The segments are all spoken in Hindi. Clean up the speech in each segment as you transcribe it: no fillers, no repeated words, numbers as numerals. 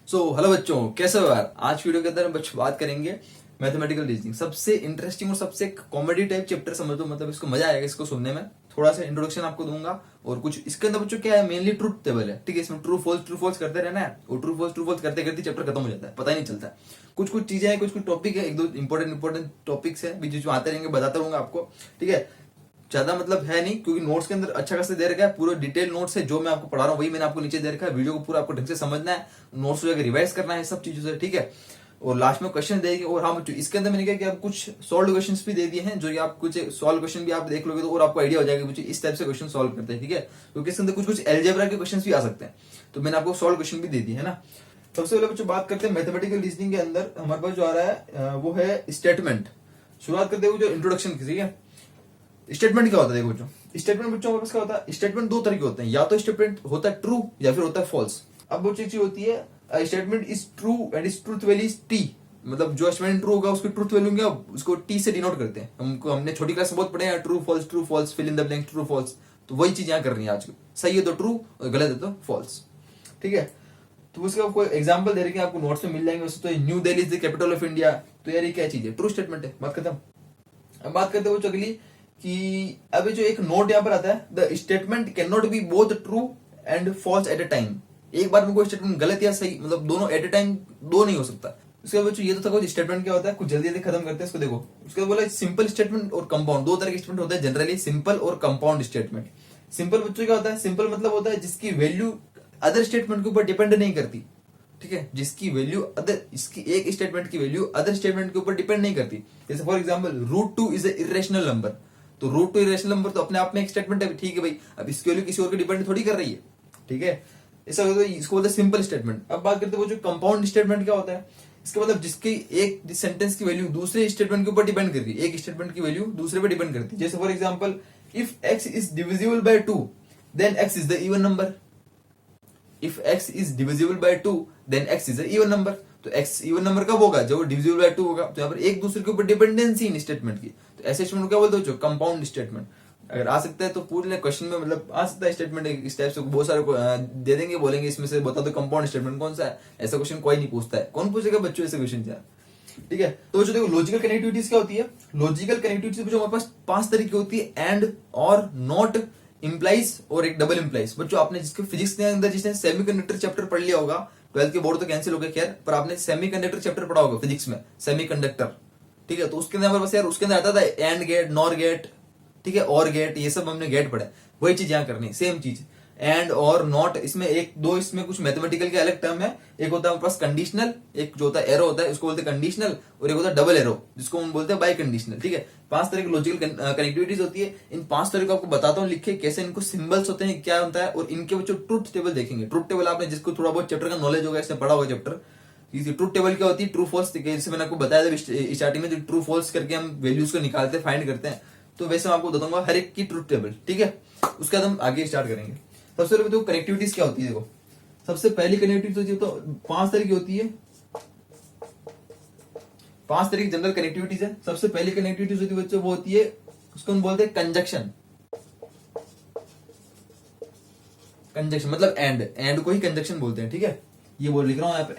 हेलो बच्चों, कैसे हो यार। आज वीडियो के अंदर हम बच्चों बात करेंगे मैथमेटिकल रीजनिंग, सबसे इंटरेस्टिंग और सबसे कॉमेडी टाइप चैप्टर समझ लो। मतलब इसको मजा आएगा इसको सुनने में। थोड़ा सा इंट्रोडक्शन आपको दूंगा और कुछ इसके अंदर बच्चों क्या है, मेनली ट्रूथ टेबल है। ठीक है, इसमें ट्रू फॉल्स करते रहना है और ट्रू फॉल्स करते करते चैप्टर खत्म हो जाता है, पता ही नहीं चलता है। कुछ कुछ चीजें हैं, कुछ कुछ टॉपिक है, एक दो इंपॉर्टेंट टॉपिक्स है बीच में आते रहेंगे, बताता रहूंगा आपको। ठीक है, ज्यादा मतलब है नहीं क्योंकि नोट्स के अंदर अच्छा खासा दे रखा है, पूरा डिटेल नोट्स है। जो मैं आपको पढ़ा रहा हूँ वही मैंने आपको नीचे दे रखा है। वीडियो को पूरा आपको ढंग से समझना है, नोट्स को रिवाइज करना है, सब चीजों से। ठीक है, और लास्ट में क्वेश्चन देगी। और हाँ बच्चों, इसके अंदर मैंने क्या कि आप कुछ सॉल्व क्वेश्चन भी दे दिए हैं, जो आप कुछ सॉल्व क्वेश्चन भी आप देख लोगे तो और आपको आइडिया हो जाएगा बच्चों इस टाइप से क्वेश्चन सॉल्व करते हैं। ठीक है, क्योंकि इसके अंदर कुछ कुछ एल्जेब्रा के क्वेश्चन भी आ सकते हैं, तो मैंने आपको सॉल्व क्वेश्चन भी दे दिए है ना। सबसे पहले बच्चों बात करते हैं मैथमेटिकल रीजनिंग के अंदर हमारे पास जो आ रहा है वो है स्टेटमेंट। शुरुआत करते हुए जो इंट्रोडक्शन की। ठीक है, स्टेटमेंट क्या होता है देखो बच्चों, स्टेटमेंट बच्चों हमारे पास क्या होता है, स्टेटमेंट दो तरह के होते हैं, या तो स्टेटमेंट होता है ट्रू या फिर होता है फॉल्स। अब वो चीज होती है statement is true and is truth value is T. मतलब जो स्टेटमेंट ट्रू होगा उसकी ट्रूथ वैल्यू क्या, उसको टी से डिनोट करते हैं। हमने छोटी क्लास में बहुत पढ़े हैं, true false fill in the blank, true false. तो वही चीज यहाँ कर रही है आज। सही है तो ट्रू और गलत है तो फॉल्स। ठीक है, तो उसका कोई एग्जांपल दे रहे हैं आपको नोट्स में मिल जाएंगे। वैसे तो new Delhi is the capital of India, तो यार ये क्या चीज है, ट्रू स्टेटमेंट है, बात खत्म। अब बात करते हैं वो अगली कि अभी जो एक नोट यहाँ पर आता है, the statement cannot be both true and false at a time. एक बार में कोई स्टेटमेंट गलत या सही, मतलब दोनों एट अ टाइम दो नहीं हो सकता। उसके बाद बच्चों ये तो था कुछ स्टेटमेंट क्या होता है, कुछ जल्दी जल्दी खत्म करते हैं इसको। देखो उसके बाद बोला सिंपल स्टेटमेंट और कंपाउंड, दो तरह के स्टेटमेंट होते हैं जनरली, सिंपल और कंपाउंड स्टेटमेंट। सिंपल बच्चों क्या होता है, सिंपल मतलब होता है जिसकी वैल्यू अदर स्टेटमेंट के ऊपर डिपेंड नहीं करती। ठीक है, जिसकी वैल्यू अदर, इसकी एक स्टेटमेंट की वैल्यू अदर स्टेटमेंट के ऊपर डिपेंड नहीं करती। जैसे for example √2 is a irrational number, तो √2 इरेशनल नंबर तो अपने आप में एक स्टेटमेंट है। ठीक है भाई, अब इसकी वैल्यू किसी और के डिपेंड थोड़ी कर रही है। ठीक है, ऐसा इसको बोलते हैं सिंपल स्टेटमेंट। अब बात करते हैं वो जो कंपाउंड स्टेटमेंट क्या होता है, इसका मतलब जिसकी एक सेंटेंस की वैल्यू दूसरे स्टेटमेंट के ऊपर डिपेंड करती है, एक स्टेटमेंट की वैल्यू दूसरे पर डिपेंड करती है। जैसे for example if x is divisible by 2 then x is the even number. If x is divisible by 2 then x is the even number. तो x इवन नंबर कब होगा, जब डिविजिबल बाय 2 होगा। तो यहाँ पर एक दूसरे के ऊपर डिपेंडेंसी इन स्टेटमेंट की, तो ऐसे स्टेटमेंट क्या बोलते हो, कंपाउंड स्टेटमेंट। अगर आ सकता है तो पूरे क्वेश्चन में मतलब आ सकता है स्टेटमेंट इस टाइप से, बहुत सारे दे देंगे, बोलेंगे इसमें से बता दो कंपाउंड स्टेटमेंट कौन सा है। ऐसा क्वेश्चन कोई नहीं पूछता है, कौन पूछेगा बच्चों ऐसे क्वेश्चन यार। ठीक है, तो जो देखो लॉजिकल कनेक्टिविटीज क्या होती है, लॉजिकल कनेक्टिविटीज जो हमारे पास 5 तरीके होती है, एंड और नॉट, इम्प्लाइज और एक डबल इम्प्लाइज। बच्चों आपने जिसके फिजिक्स के अंदर जिसने सेमीकंडक्टर चैप्टर पढ़ लिया होगा, 12th के बोर्ड तो कैंसिल हो गया खैर, पर आपने सेमीकंडक्टर चैप्टर पढ़ा होगा फिजिक्स में, सेमीकंडक्टर। ठीक है, तो उसके अंदर हमारे पास यार उसके अंदर आता था एंड गेट, नॉर गेट, ठीक है, और गेट, ये सब हमने गेट पढ़ा। वही चीज यहाँ करनी, सेम चीज, एंड और नॉट। इसमें एक दो, इसमें कुछ मैथमेटिकल के अलग टर्म है। एक होता है हमारे पास कंडीशनल, एक जो होता है एरो होता है उसको बोलते हैं कंडीशनल, और एक होता है डबल एरो जिसको हम बोलते हैं बाई कंडीशनल। ठीक है, 5 तरह की लॉजिकल कनेक्टिविटीज होती है। इन 5 तरह को आपको बताता हूँ लिख के, कैसे इनको सिंबल्स होते हैं, क्या होता है, और इनके बच्चों ट्रूथ टेबल देखेंगे। ट्रूथ टेबल आपने जिसको थोड़ा बहुत चैप्टर का नॉलेज होगा, इसने पढ़ा होगा चैप्टर, ट्रूथ टेबल क्या होती है, ट्रू फॉल्स। जैसे मैंने आपको बताया था स्टार्टिंग में, जो ट्रू फॉल्स करके हम वैल्यूज को निकालते हैं, फाइंड करते हैं, तो वैसे मैं आपको बताऊंगा हर एक की ट्रूथ टेबल। ठीक है, उसके बाद हम आगे स्टार्ट करेंगे। सबसे पहले तो कनेक्टिविटीज क्या होती है, देखो सबसे पहली कनेक्टिविटी होती है तो 5 तरह की होती है, 5 तरह की जनरल कनेक्टिविटीज है। सबसे पहली कनेक्टिविटीज होती है बच्चों, वो होती है, उसको हम बोलते हैं कंजक्शन। कंजक्शन मतलब एंड को ही कंजक्शन बोलते हैं। ठीक है, ये बोल लिख रहा हूं आप,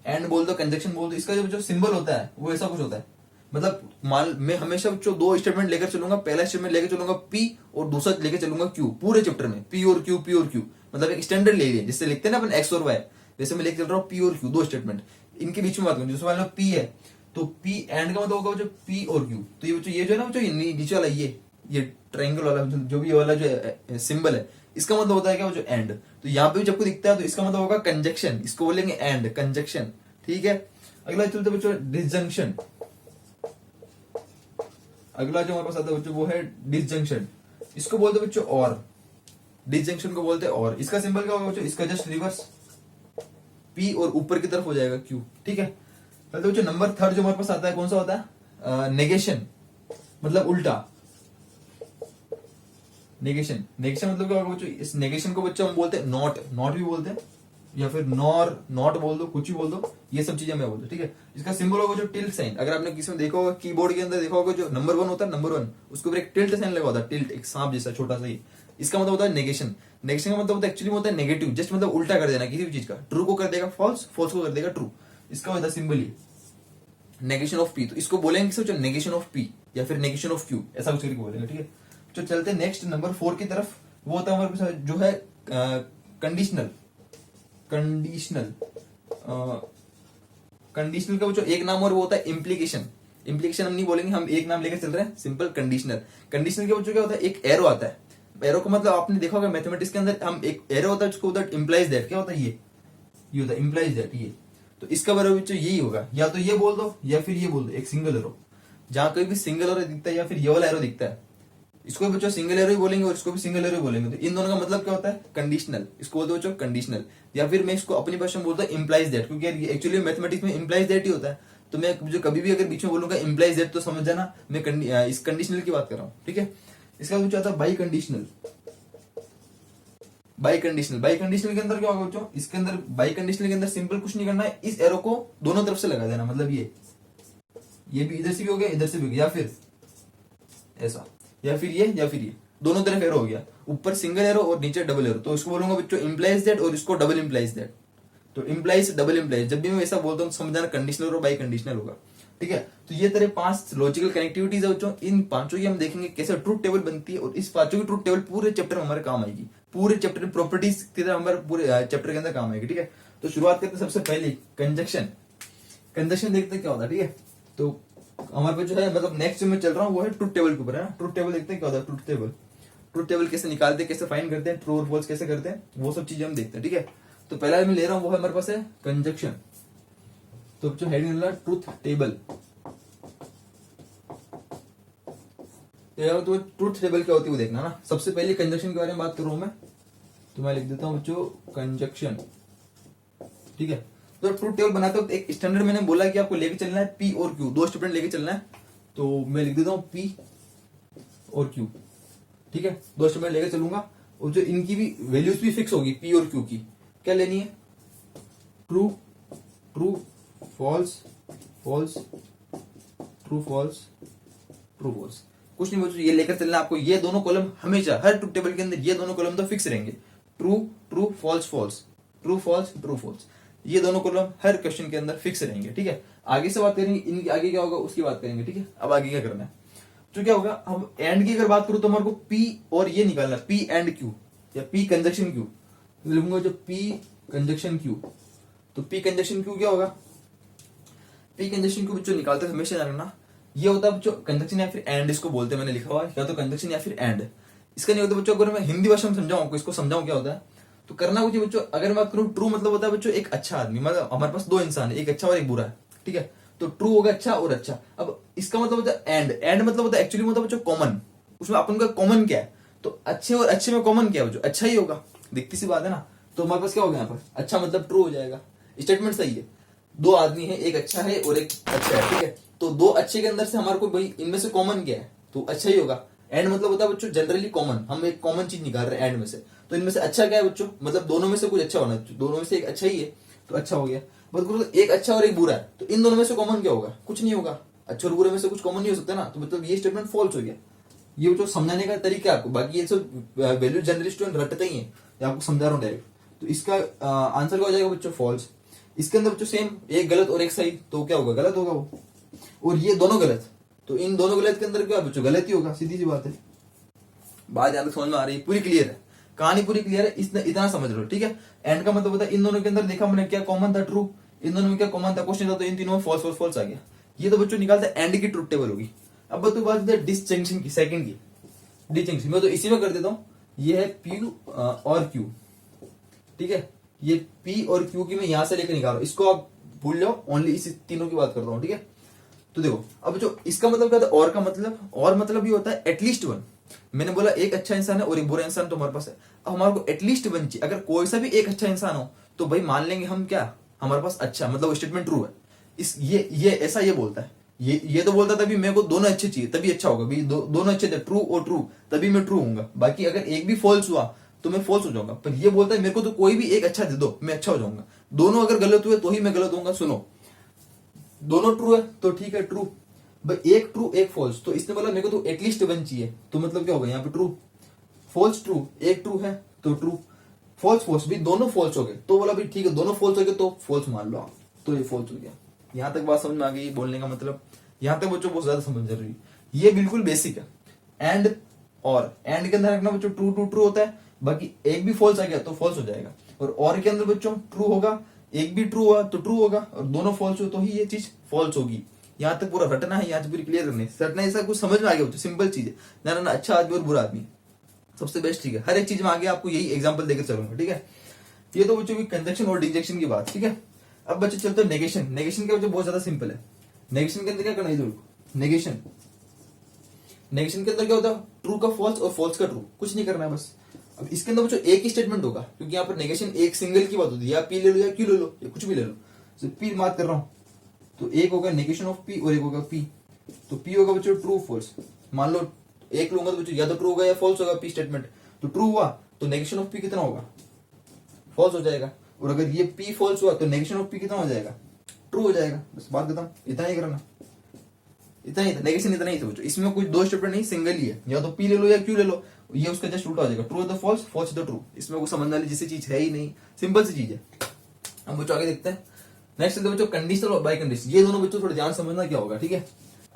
एंड बोल दो, कंजक्शन बोल दो। इसका जो सिंबल होता है वो ऐसा कुछ होता है, मतलब मान मैं हमेशा जो 2 स्टेटमेंट लेकर चलूंगा, पहला स्टेटमेंट लेकर चलूंगा P और दूसरा लेकर चलूंगा Q, पूरे चैप्टर में P और Q, मतलब एक स्टैंडर्ड ले लिया, जिससे लिखते हैं ना अपन X और Y, वैसे मैं लेकर चल रहा हूँ P और Q, 2 स्टेटमेंट। इनके बीच में बात करूँ, जैसे मान लो P है तो P एंड का मतलब होगा जो P और Q। तो ये जो है ना, जो नीचे वाला ये ट्रायंगल वाला जो भी वाला जो सिंबल है, इसका मतलब होता है क्या, जो एंड। तो यहाँ पे जब दिखता है तो इसका मतलब होगा कंजक्शन, इसको बोलेंगे एंड, कंजक्शन। ठीक है, अगला चलते बच्चों डिसजंक्शन। अगला जो हमारे पास आता है बच्चों वो है डिसजंक्शन, इसको बोलते हैं बच्चों और, डिसजंक्शन को बोलते हैं और। इसका सिंबल क्या होगा बच्चों, इसका जस्ट रिवर्स, P और ऊपर की तरफ हो जाएगा Q। ठीक है, तो बच्चों नंबर 3 जो हमारे पास आता है, कौन सा होता है, नेगेशन, मतलब उल्टा। नेगेशन मतलब क्या होगा बच्चों, इस नेगेशन को बच्चों हम बोलते हैं नॉट भी बोलते हैं, या फिर नॉट बोल दो, कुछ भी बोल दो, ये सब चीजें मैं बोलता हूँ। ठीक है, इसका सिंबल होगा जो टिल्ट साइन। अगर आपने किसी में देखा होगा, कीबोर्ड के अंदर देखा होगा, जो नंबर 1 होता है, नंबर 1 उसके ऊपर एक टिल्ट साइन लगा होता है, टिल्ट, एक सांप जैसा छोटा सा ही, इसका मतलब होता है नेगेशन। नेगेशन का मतलब होता है एक्चुअली होता है नेगेटिव, जस्ट मतलब उल्टा कर देना किसी भी चीज का। ट्रू को कर देगा फॉल्स, फॉल्स को कर देगा ट्रू। इसका होता है सिंबल ये नेगेशन ऑफ पी। तो इसको बोलेंगे सोचो नेगेशन ऑफ पी या फिर नेगेशन ऑफ क्यू, ऐसा कुछ करके बोलेंगे, ठीक है। तो चलते हैं नेक्स्ट नंबर 4 की तरफ। वो होता है हमारे पास जो है कंडीशनल। कंडीशनल कंडीशनल का जो एक नाम और वो होता है इम्प्लीकेशन। इम्प्लीकेशन हम नहीं बोलेंगे, हम एक नाम लेकर चल रहे हैं, सिंपल कंडीशनल। कंडीशनल के जो क्या होता है, एक एरो आता है। एरो का मतलब आपने देखा होगा मैथमेटिक्स के अंदर, हम एक एरो होता है जिसको होता है इम्प्लाइज दैट। क्या होता है ये होता है इम्प्लाइज दैट ये। तो इसका बराबर यही होगा, या तो ये बोल दो या फिर ये बोल दो, एक सिंगल एरो। जहां कोई भी सिंगल एरो दिखता है या फिर ये वाला एरो दिखता है, इसको भी बच्चों सिंगल एरो ही बोलेंगे और इसको भी सिंगल एरो ही बोलेंगे। तो इन दोनों का मतलब क्या होता है, कंडीशनल। इसको बोलते बच्चों कंडीशनल, या फिर मैं इसको अपनी भाषा में बोलता हूँ इम्प्लाइज दैट, क्योंकि एक्चुअली मैथमेटिक्स में इम्प्लाइज दैट ही होता है। तो मैं जो कभी भी अगर बीच में बोलूंगा इम्प्लाइज दैट, तो समझ जाना मैं इस कंडीशनल की बात कर रहा हूँ, ठीक है। इसका कुछ आता है by conditional. By conditional, by conditional के अंदर क्या होगा बच्चों, इसके अंदर बाई कंडीशनल के अंदर सिंपल कुछ नहीं करना है, इस एरो को दोनों तरफ से लगा देना। मतलब ये भी इधर से भी हो गया, इधर से भी हो गया, या फिर ऐसा, या फिर ये दोनों तरफ एरो हो गया, ऊपर सिंगल एरो और नीचे डबल एरो। तो इसको बोलूंगा बच्चों इम्प्लाइज दैट, और इसको डबल इम्प्लाइज दैट। तो इम्प्लाइज डबल इम्प्लाइज, जब भी मैं ऐसा बोलता हूँ समझाना कंडीशनल और बाई कंडीशनल होगा, ठीक है। तो ये तरह 5 लॉजिकल कनेक्टिविटीज है बच्चों। इन पांचों की हम देखेंगे कैसे ट्रूथ टेबल बनती है, और इस पांचों की ट्रूथ टेबल पूरे चैप्टर में हमारे काम आएगी। पूरे चैप्टर की प्रॉपर्टीज की तरह हमारे पूरे चैप्टर के अंदर काम आएगी, ठीक है। तो शुरुआत करते हैं सबसे पहले कंजक्शन। कंजक्शन देखते हैं क्या होता है, ठीक है। तो हमारे पास जो है मतलब नेक्स्ट में चल रहा हूँ वो है ट्रूथ टेबल के ऊपर, है। ट्रूथ टेबल देखते हैं क्या होता है, ट्रूथ टेबल। ट्रूथ टेबल कैसे निकालते हैं, कैसे फाइंड करते हैं, ट्रू और फॉल्स कैसे करते हैं, वो सब चीजें हम देखते हैं, ठीक है। तो पहला मैं ले रहा हूँ वो है हमारे पास है कंजक्शन। तो जो हेडिंग ट्रूथ टेबल, तो ट्रूथ टेबल क्या होती है वो देखना ना। सबसे पहले कंजक्शन के बारे में बात कर रहा हूं मैं, तो मैं लिख देता हूं बच्चों कंजक्शन, ठीक है। तो ट्रूथ टेबल बनाते वक्त एक स्टैंडर्ड मैंने बोला कि आपको लेके चलना है पी और क्यू, दो स्टूडेंट लेके चलना है। तो मैं लिख देता हूं पी और क्यू, ठीक है। दो स्टूडेंट लेके चलूंगा, और जो इनकी भी वैल्यूज भी फिक्स होगी पी और क्यू की। क्या लेनी है, true true false false true false true false. कुछ नहीं बच्चों, ये लेकर चलना आपको। ये दोनों कॉलम हमेशा हर ट्रूथ टेबल के अंदर ये दोनों कॉलम तो फिक्स रहेंगे, true true false false, true false true false. ये दोनों कॉलम हर क्वेश्चन के अंदर फिक्स रहेंगे, ठीक है। आगे से बात करेंगे, इनके आगे क्या होगा उसकी बात करेंगे, ठीक है। अब आगे क्या करना है, तो क्या होगा, हम एंड की अगर बात करूं तो हमारे को पी और ये निकालना, पी एंड क्यू या पी कंजक्शन क्यू। लिखूंगा जो पी कंजक्शन क्यू। तो पी कंजक्शन क्यू क्या होगा, पी कंजक्शन क्यू बच्चों निकालते हमेशा रखना, ये होता है बच्चों कंजक्शन या फिर एंड, इसको बोलते हैं, मैंने लिखा हुआ है या तो कंजक्शन या फिर एंड। इसका नहीं होता बच्चों, अगर मैं हिंदी भाषा में समझाऊं आपको, इसको समझाऊं क्या होता है, तो करना कुछ बच्चों, अगर मैं बात करूं ट्रू मतलब होता है बच्चों एक अच्छा आदमी, मतलब हमारे पास दो इंसान है, एक अच्छा और एक बुरा है, ठीक है। तो ट्रू होगा अच्छा और अच्छा। अब इसका मतलब होता है एंड, एंड मतलब होता है एक्चुअली होता है बच्चों कॉमन। उसमें अपन का कॉमन क्या है, तो अच्छे और अच्छे में कॉमन क्या है बच्चों, अच्छा ही होगा, दिखती सी बात है ना। तो हमारे पास क्या होगा यहाँ पर, अच्छा मतलब ट्रू हो जाएगा। स्टेटमेंट सही है, दो आदमी है, एक अच्छा है और एक अच्छा है, ठीक है। तो दो अच्छे के अंदर से हमारे को भाई इनमें से कॉमन क्या है, तो अच्छा ही होगा। एंड मतलब होता है बच्चों जनरली कॉमन, हम एक कॉमन चीज निकाल रहे हैं एंड में से। तो इनमें से अच्छा क्या है बच्चों, मतलब दोनों में से कुछ अच्छा होना, दोनों में से एक अच्छा ही है, तो अच्छा हो गया। मतलब एक अच्छा और एक बुरा है, तो इन दोनों में से कॉमन क्या होगा, कुछ नहीं होगा। अच्छा और बुरे में से कुछ कॉमन नहीं हो सकता ना, तो मतलब ये स्टेटमेंट फॉल्स हो गया। ये बच्चों समझाने का तरीका आपको, बाकी ये सब वैल्यू जनरली स्टूडेंट रटते ही है, ये आपको समझा रहा हूँ डायरेक्ट। तो इसका आंसर क्या हो जाएगा बच्चों, फॉल्स। इसके अंदर बच्चों सेम एक गलत और एक सही, तो क्या होगा, गलत होगा वो। और ये दोनों गलत, तो इन दोनों गलत के अंदर क्या बच्चों, गलत ही होगा, सीधी सी बात है। बात यहाँ तक समझ में आ रही है, पूरी क्लियर है, कहानी पूरी क्लियर है, इतना समझ लो, ठीक है। एंड का मतलब होता है इन दोनों के अंदर देखा मैंने क्या कॉमन था, ट्रू। इन दोनों में क्या कॉमन था, क्वेश्चन था, तो इन तीनों में फॉल्स फॉल्स फॉल्स आ गया। ये तो बच्चों निकालते एंड की ट्रूथ टेबल होगी। अब तो बात है डिसजंक्शन की, सेकंड की डिसजंक्शन, मैं तो इसी में कर देता हूँ। ये है पी और क्यू, ठीक है। ये पी और क्यू की मैं यहां से लेकर निकाल रहा हूं, इसको आप भूल जाओ, ओनली इस तीनों की बात कर रहा हूं, ठीक है। तो देखो अब जो इसका मतलब क्या था, और का मतलब, और मतलब ये होता है एटलीस्ट वन। मैंने बोला एक अच्छा इंसान है और एक बुरा इंसान तो हमारे पास है, अब हमारे को एटलीस्ट वन चाहिए। अगर कोई सा भी एक अच्छा इंसान हो तो भाई मान लेंगे हम क्या, हमारे पास अच्छा मतलब स्टेटमेंट ट्रू है। इस ये ऐसा ये बोलता है, ये तो बोलता था भी मेरे को दोनों अच्छे चाहिए तभी अच्छा होगा, भी दोनों अच्छे थे, ट्रू और ट्रू, तभी मैं ट्रू होऊंगा। बाकी अगर एक भी फॉल्स हुआ तो मैं फॉल्स हो जाऊंगा। पर ये बोलता है मेरे को तो कोई भी एक अच्छा दे दो, मैं अच्छा हो जाऊंगा। दोनों अगर गलत हुए तो ही मैं गलत होऊंगा। सुनो, दोनों ट्रू है तो ठीक है, ट्रू भाई, एक ट्रू एक फॉल्स, तो इसने बोला मेरे को तो एटलीस्ट वन चाहिए, तो मतलब क्या होगा यहाँ पे ट्रू। फॉल्स ट्रू, एक ट्रू है तो ट्रू, फॉल्स फॉल्स भी दोनों फॉल्स हो गए तो बोला भी ठीक है दोनों फॉल्स हो गए तो फॉल्स मान लो आप, तो ये फॉल्स हो गया। यहां तक बात समझ में आ गई बोलने का मतलब, यहां तक बच्चों बहुत ज्यादा समझ जरूरी, ये बिल्कुल बेसिक है। एंड और एंड के अंदर रखना बच्चों ट्रू ट्रू ट्रू होता है, बाकी एक भी फॉल्स आ गया तो फॉल्स हो जाएगा, और के अंदर बच्चों ट्रू होगा, एक भी ट्रू हुआ तो ट्रू होगा, और दोनों फॉल्स हो तो ही ये चीज फॉल्स होगी। यहाँ तक पूरा रटना है, यहाँ से पूरी क्लियर करनी है, रटना ऐसा कुछ समझ में आ गया बच्चों, सिंपल चीज है ना, अच्छा आदमी और बुरा आदमी सबसे बेस्ट, ठीक है। हर एक चीज में आगे आपको यही एग्जांपल देकर चलूंगा, ठीक है। ये तो बच्चों की कंजक्शन और डिजक्शन की बात, ठीक है। अब बच्चे चलते हैं नेगेशन। नेगेशन का बच्चों बहुत ज्यादा सिंपल है। नेगेशन के अंदर क्या करना है, नेगेशन, नेगेशन के अंदर क्या होता है, ट्रू का फॉल्स और फॉल्स का ट्रू, कुछ नहीं करना है बस। अब इसके अंदर बच्चों एक ही स्टेटमेंट होगा, क्योंकि यहाँ पर नेगेशन एक सिंगल की बात होती है, या पी ले लो या क्यू ले लो या कुछ भी ले लो, तो पी बात कर रहा हूं तो एक होगा नेगेशन ऑफ पी और एक होगा पी, तो पी होगा बच्चों ट्रू फॉल्स। मान लो एक लूंगा तो बच्चों या तो ट्रू होगा या फॉल्स होगा पी स्टेटमेंट, तो ट्रू हुआ तो नेगेशन ऑफ पी कितना होगा, फॉल्स हो जाएगा, और अगर ये पी फॉल्स हुआ तो नेगेशन ऑफ पी कितना हो जाएगा, ट्रू हो जाएगा। बस बात खत्म, इतना ही करना, इतना ही था नेगेशन, इतना ही था बच्चों। इसमें कुछ दो स्टेटमेंट नहीं, सिंगल ही है, या तो पी ले लो या क्यू ले लो, ये उसका जस्ट उल्टा हो जाएगा, ट्रू है तो फॉल्स, फॉल्स है तो ट्रू। इसमें कुछ समझने वाली जैसी चीज है ही नहीं, सिंपल सी चीज है। हम बच्चों आगे देखते हैं। नेक्स्ट बच्चों कंडीशनल और बाय कंडीशन, ये दोनों बच्चों थोड़ा ध्यान समझना क्या होगा, ठीक है।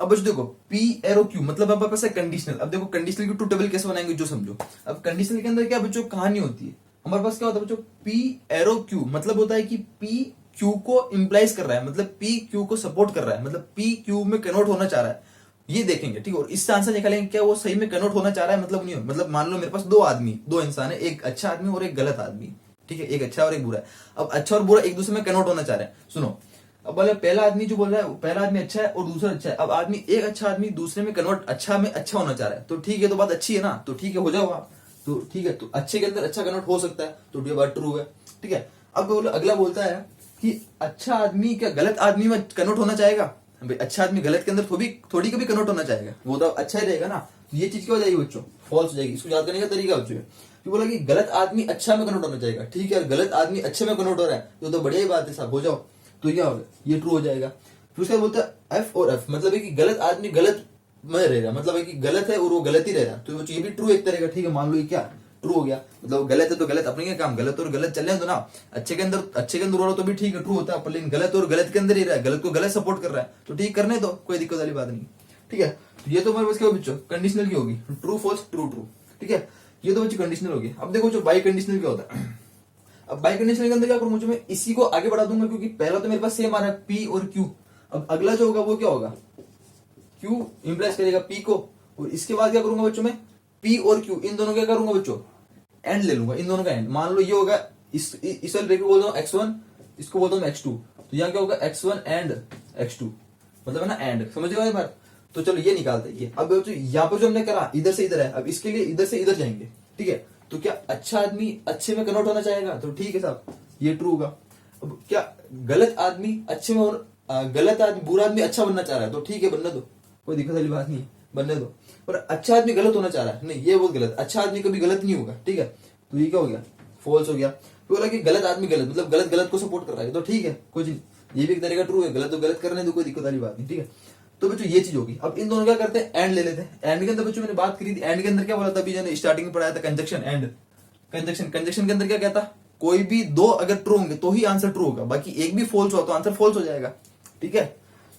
अब बच्चों देखो पी एरो क्यू मतलब हमारे पास है कंडीशनल। अब देखो कंडीशनल की ट्रू टेबल कैसे बनाएंगे जो समझो। अब कंडीशनल के अंदर क्या बच्चों कहानी होती है, हमारे पास क्या होता है बच्चों, पी एरो क्यू मतलब होता है कि पी क्यू को इंप्लाइज कर रहा है, मतलब पी क्यू को सपोर्ट कर रहा है, मतलब पी क्यू में कन्वर्ट होना चाह रहा है, ये देखेंगे, ठीक है। और इससे आंसर निकालेंगे क्या वो सही में कन्वर्ट होना चाह रहा है, मतलब नहीं हो, मतलब मान लो मेरे पास दो आदमी, दो इंसान है, एक अच्छा आदमी और एक गलत आदमी, ठीक है, एक अच्छा और एक बुरा है। अब अच्छा और बुरा एक दूसरे में कन्वर्ट होना चाह रहे हैं, सुनो। अब बोले पहला आदमी जो बोल रहा है, पहला आदमी अच्छा है और दूसरा अच्छा है। अब आदमी एक अच्छा आदमी दूसरे में कन्वर्ट, अच्छा में अच्छा होना चाह रहा है, तो ठीक है, तो बात अच्छी है ना, तो ठीक है हो जाओ आप, तो ठीक है, तो अच्छे के अंदर अच्छा कन्वर्ट हो सकता है, तो ये बात ट्रू है, ठीक है। अब बोलो अगला बोलता है कि अच्छा आदमी क्या गलत आदमी में कन्वर्ट होना चाहेगा, अच्छा आदमी गलत के अंदर थोड़ी कभी कन्वर्ट होना चाहेगा, वो तो अच्छा ही रहेगा ना, तो ये चीज क्या हो जाएगी बच्चों, फॉल्स हो जाएगी। इसको याद करने का तरीका बच्चों तो बोला कि गलत आदमी अच्छा में कन्वर्ट होना चाहेगा, ठीक है, गलत आदमी अच्छे में कन्वर्ट हो रहा है तो बढ़िया ही बात है साहब, हो जाओ, तो क्या होगा, ये ट्रू हो जाएगा। फिर उसके बाद बोलता है एफ और एफ, मतलब है कि गलत आदमी गलत में रहेगा, मतलब है कि गलत है और वो गलत ही रहेगा, तो ये भी ट्रू एक तरह का, ठीक है, मान लो ये क्या ट्रू हो गया, मतलब गलत है तो गलत, अपने क्या काम, गलत और गलत चल रहे हैं तो ना, अच्छे के अंदर हो रहा तो भी ठीक है ट्रू होता है, लेकिन गलत और गलत के अंदर ही रहा है, गलत को गलत सपोर्ट कर रहा है, तो ठीक करने दो, कोई दिक्कत वाली बात नहीं, ठीक है। तो ये तो हमारे पास क्या बच्चों कंडीशनल की होगी, ट्रू फॉल्स ट्रू ट्रू, ठीक है, ये तो बच्चों कंडीशनल होगी। अब देखो जो बाई कंडीशनल क्या होता है। अब बाई कंडीशनल के अंदर क्या करूं, मैं इसी को आगे बढ़ा दूंगा, क्योंकि पहला तो मेरे पास सेम आ रहा है पी और क्यू। अब अगला जो होगा वो क्या होगा, क्यू इंप्लाइज करेगा पी को, और इसके बाद क्या करूंगा बच्चों में, पी और क्यू इन दोनों क्या करूंगा बच्चों, एंड ले लूंगा, इन दोनों का एंड। मान लो ये होगा इस वाले ब्रेक को बोलता हूँ x1, इसको बोलता हूँ x2, तो यहाँ क्या होगा x1 एंड x2, मतलब है ना एंड, समझ गए ये बात। तो चलो ये निकालते हैं ये। अब यहाँ पर जो हमने करा इधर से इधर है, अब इसके लिए इधर से इधर जाएंगे, ठीक है। तो क्या अच्छा आदमी अच्छे में कन्वर्ट होना चाहेगा, तो ठीक है साहब ये ट्रू होगा। अब क्या गलत आदमी अच्छे में और गलत आदमी बुरा आदमी अच्छा बनना चाह रहा है, तो ठीक है बनने दो, कोई दिक्कत वाली बात नहीं, बनने दो। पर अच्छा आदमी गलत होना चाह रहा है, नहीं ये बहुत गलत, अच्छा आदमी कभी गलत नहीं होगा, ठीक है, तो ये क्या हो गया, फॉल्स हो गया। तो बोला कि गलत आदमी गलत, मतलब गलत गलत को सपोर्ट कर रहा है, तो ठीक है कोई चीज, ये भी एक तरह का ट्रू है, गलत तो गलत करने दो, कोई दिक्कत वाली बात नहीं, ठीक है। तो बच्चों ये चीज होगी। अब इन दोनों क्या करते हैं, एंड ले लेते हैं। एंड के अंदर बच्चों मैंने बात करी थी, एंड के अंदर क्या बोला था अभी मैंने स्टार्टिंग में पढ़ाया था, कंजक्शन एंड कंजक्शन। कंजक्शन के अंदर क्या कहता, कोई भी दो अगर ट्रू होंगे तो ही आंसर ट्रू होगा, बाकी एक भी फॉल्स हुआ तो आंसर फॉल्स हो जाएगा, ठीक है।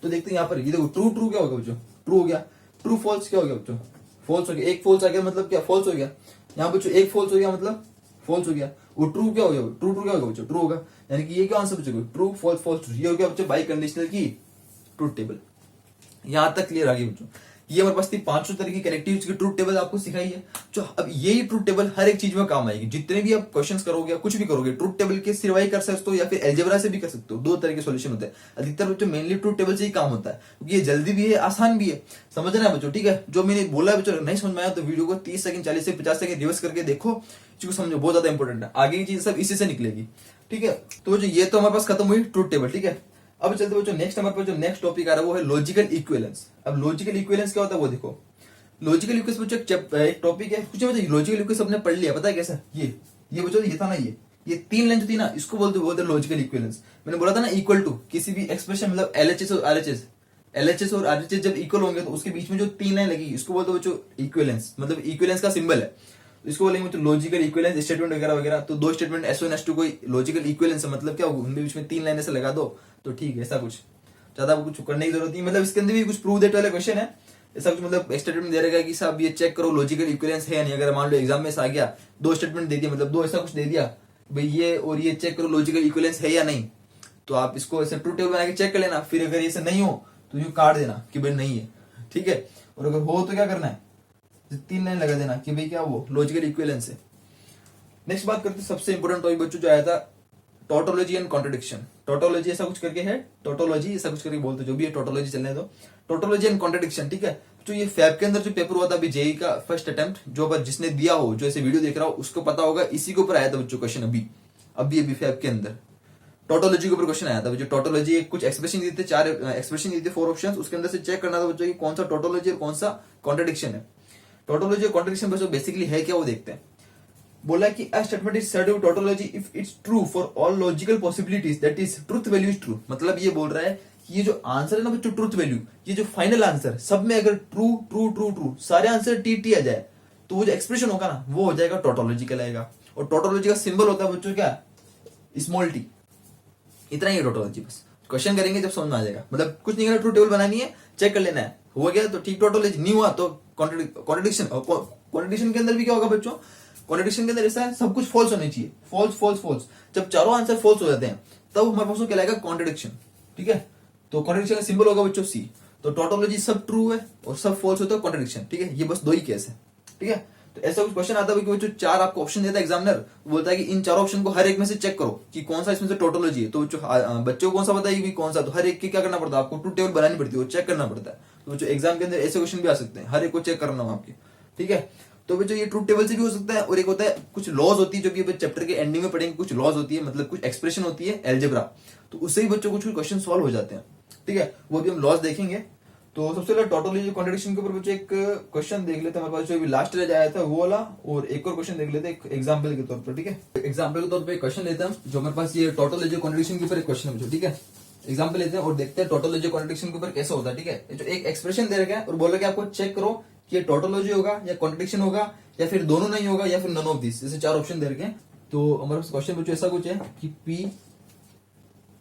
तो देखते हैं यहाँ पर, ये देखो ट्रू ट्रू क्या होगा बच्चों, ट्रू हो गया, ट्रू फॉल्स क्या हो गया बच्चों, फॉल्स हो गया, एक फॉल्स आ गया मतलब क्या फॉल्स हो गया, यहाँ बच्चों एक फॉल्स हो गया मतलब फॉल्स हो गया, वो ट्रू क्या हो गया, ट्रू ट्रू क्या होगा बच्चों, ट्रू होगा, यानी कि ये क्या आंसर बच्चों, ट्रू फॉल्स फॉल्स ट्रू, ये हो गया बच्चों बाई कंडीशनल की ट्रूथ टेबल। यहां तक क्लियर आ गई बच्चों। ये हमारे पास थी 500 तरह की कनेक्टिव की ट्रूथ टेबल आपको सिखाई है, जो अब यही ट्रूथ टेबल हर एक चीज में काम आएगी। जितने भी आप क्वेश्चंस करोगे, कुछ भी करोगे, ट्रूथ टेबल के सिवाय कर सकते हो या फिर एल्जेब्रा से भी कर सकते हो, दो तरह के सॉल्यूशन होते हैं। अधिकतर बच्चों मेनली ट्रूथ टेबल से ही काम होता है, क्योंकि ये जल्दी भी है, आसान भी है, समझना है बच्चों, ठीक है। जो मैंने बोला है बच्चों नहीं समझ में आया तो वीडियो को 30 सेकंड 40 से 50 सेकंड रिवर्स करके देखो, चीज समझो, बहुत ज्यादा इंपॉर्टेंट है, आगे की चीज सब इसी से निकलेगी, ठीक है। तो बच्चों ये तो हमारे पास खत्म हुई ट्रूथ टेबल, ठीक है। अब चलते बच्चों नेक्स्ट हमारे पास जो नेक्स्ट टॉपिक आ रहा है वो है लॉजिकल इक्विवेलेंस। अब लॉजिकल इक्विवेलेंस क्या होता है वो देखो। लॉजिकल इक्विवेलेंस बच्चों एक टॉपिक है, कुछ बच्चों लॉजिकल इक्विवेलेंस सबने पढ़ लिया, पता है कैसा, ये बच्चों ये था ना, ये तीन लाइन जो थी ना, इसको बोलते लॉजिकल इक्विवेलेंस। मैंने बोला था ना इक्वल टू किसी भी एक्सप्रेशन, मतलब एलएचएस और आरएचएस, एलएचएस और आरएचएस जब इक्वल होंगे तो उसके बीच में जो तीन लाइन लगी इसको बोलते बच्चों इक्विवेलेंस, मतलब इक्विवेलेंस का सिंबल है। तो इसको बोलेंगे तो लॉजिकल इक्विवेलेंस स्टेटमेंट वगैरह वगैरह। तो दो स्टेटमेंट S1 S2 कोई लॉजिकल इक्विवेलेंस है, मतलब क्या होगा, उनके बीच में 3 लाइन ऐसे लगा दो तो ठीक है, ऐसा कुछ ज्यादा कुछ करने की जरूरत नहीं। मतलब इसके अंदर भी कुछ प्रूव दैट वाला क्वेश्चन है, ऐसा कुछ मतलब स्टेटमेंट दे रहेगा कि साहब ये चेक करो लॉजिकल इक्विवेलेंस है या नहीं। अगर मान लो एग्जाम में से आ गया, दो स्टेटमेंट दे दिया, मतलब दो ऐसा कुछ दे दिया भाई ये और ये चेक करो लॉजिकल इक्विवेलेंस है या नहीं, तो आप इसको ऐसे ट्रू टेबल बना के चेक कर लेना। फिर अगर ये ऐसे नहीं हो तो यूं काट देना कि भाई नहीं है, ठीक है। और अगर हो तो क्या करना है, 3 लाइन लगा देना कि भाई क्या वो लॉजिकल इक्विवेलेंस है। नेक्स्ट बात करते हैं सबसे इंपोर्टेंट टॉपिक बच्चों जो आया था, टोटोलॉजी एंड कॉन्ट्रडिक्शन। टोटोलॉजी ऐसा कुछ करके है, टोटोलॉजी ऐसा कुछ करके बोलते, जो भी है टोटोलॉजी चलने दो। टोटोलॉजी एंड कॉन्ट्रडिक्शन, ठीक है। जो ये फैब के अंदर जो पेपर हुआ था अभी जेई का फर्स्ट अटेम्प्ट, जो पर जिसने दिया हो, जो ऐसे वीडियो देख रहा हो उसको पता होगा, इसी के ऊपर आया था बच्चों क्वेश्चन अभी फैब के अंदर टोटोलॉजी के ऊपर क्वेश्चन आया था। जो टोटोलॉजी कुछ एक्सप्रेशन दिए थे, 4 एक्सप्रेशन दिए थे, 4 ऑप्शंस, उसके अंदर से चेक करना था बच्चों कि कौन सा टोटोलॉजी और कौन सा कॉन्ट्रडिक्शन है। टोटोलॉजी और कॉन्ट्रडिक्शन बच्चों बेसिकली है क्या वो देखते हैं। बोला कि a statement is said with tautology if it's true for all logical possibilities, that is truth value is true. मतलब ये बोल रहा है कि ये जो आंसर है ना बच्चों, ट्रुथ वैल्यू, ये जो फाइनल आंसर सब में अगर ट्रू ट्रू ट्रू ट्रू सारे आंसर टी आ जाए तो वो जो एक्सप्रेशन होगा ना वो हो जाएगा टोटोलॉजी कहलाएगा। और टोटोलॉजी का सिंबल होता है बच्चों क्या, स्मॉल टी। इतना ही टोटोलॉजी, बस क्वेश्चन करेंगे जब समझ में आ जाएगा। मतलब कुछ नहीं करना, ट्रू टेबल बनानी है, चेक कर लेना है, हो गया तो ठीक टोटोलॉजी, नहीं हुआ तो कॉन्ट्रडिक्शन। कॉन्ट्रडिक्शन के अंदर भी क्या होगा बच्चों, कॉन्ट्रडिक्शन के अंदर ऐसा है सब कुछ फॉल्स होने चाहिए, फॉल्स फॉल्स फॉल्स। जब चारों आंसर फॉल्स हो जाते हैं तब हमारे पास कहलाएगा कॉन्ट्रडिक्शन, ठीक है। तो कॉन्ट्रडिक्शन का सिंबल होगा बच्चों सी। तो टोटोलॉजी सब ट्रू है और सब फॉल्स होता है कॉन्ट्रडिक्शन, ठीक है। ये बस 2 ही केस है, ठीक है। तो ऐसा कुछ क्वेश्चन आता है कि बच्चों 4 आपको ऑप्शन देता है एग्जामिनर, बोलता है कि इन 4 ऑप्शन को हर एक में से चेक करो कि कौन सा इसमें से टोटोलॉजी है। तो बच्चों को कौन सा बताइए कौन सा, तो हर एक की क्या करना पड़ता है आपको, ट्रू टेबल बनानी पड़ती है, वो चेक करना पड़ता है। तो बच्चों एग्जाम के अंदर ऐसे क्वेश्चन भी आ सकते हैं, हर एक को चेक करना हो आपके, ठीक है। तो बच्चों ये ट्रूथ टेबल से भी हो सकता है। और एक होता है कुछ लॉज होती है जो कि चैप्टर के एंडिंग में पढ़ेंगे, कुछ लॉज होती है, मतलब कुछ एक्सप्रेशन होती है एल्जेब्रा, तो उससे ही बच्चों कुछ क्वेश्चन सॉल्व हो जाते हैं, ठीक है। वो भी हम लॉज देखेंगे। तो सबसे पहले टोटोलॉजी कॉन्ट्रडिक्शन के ऊपर बच्चों एक क्वेश्चन देख लेते हैं, हमारे पास जो भी लास्ट रह आया था वो वाला, और एक और क्वेश्चन देख लेते हैं एग्जाम्पल के तौर पर, ठीक है। एग्जाम्पल के तौर पर क्वेश्चन लेते हैं जो हमारे पास ये टोटोलॉजी कॉन्ट्रडिक्शन के ऊपर एक क्वेश्चन है, ठीक है। एग्जाम्पल लेते हैं और देखते हैं टोटोलॉजी कॉन्ट्रडिक्शन के ऊपर कैसा होता है, ठीक है। जो एक एक्सप्रेशन दे रखा है और बोला कि आपको चेक करो कि ये टोटोलॉजी होगा या कॉन्ट्रडिक्शन होगा या फिर दोनों नहीं होगा या फिर नन ऑफ दिस, जैसे 4 ऑप्शन दे रखे हैं। तो हमारे पास क्वेश्चन बच्चों ऐसा कुछ है कि पी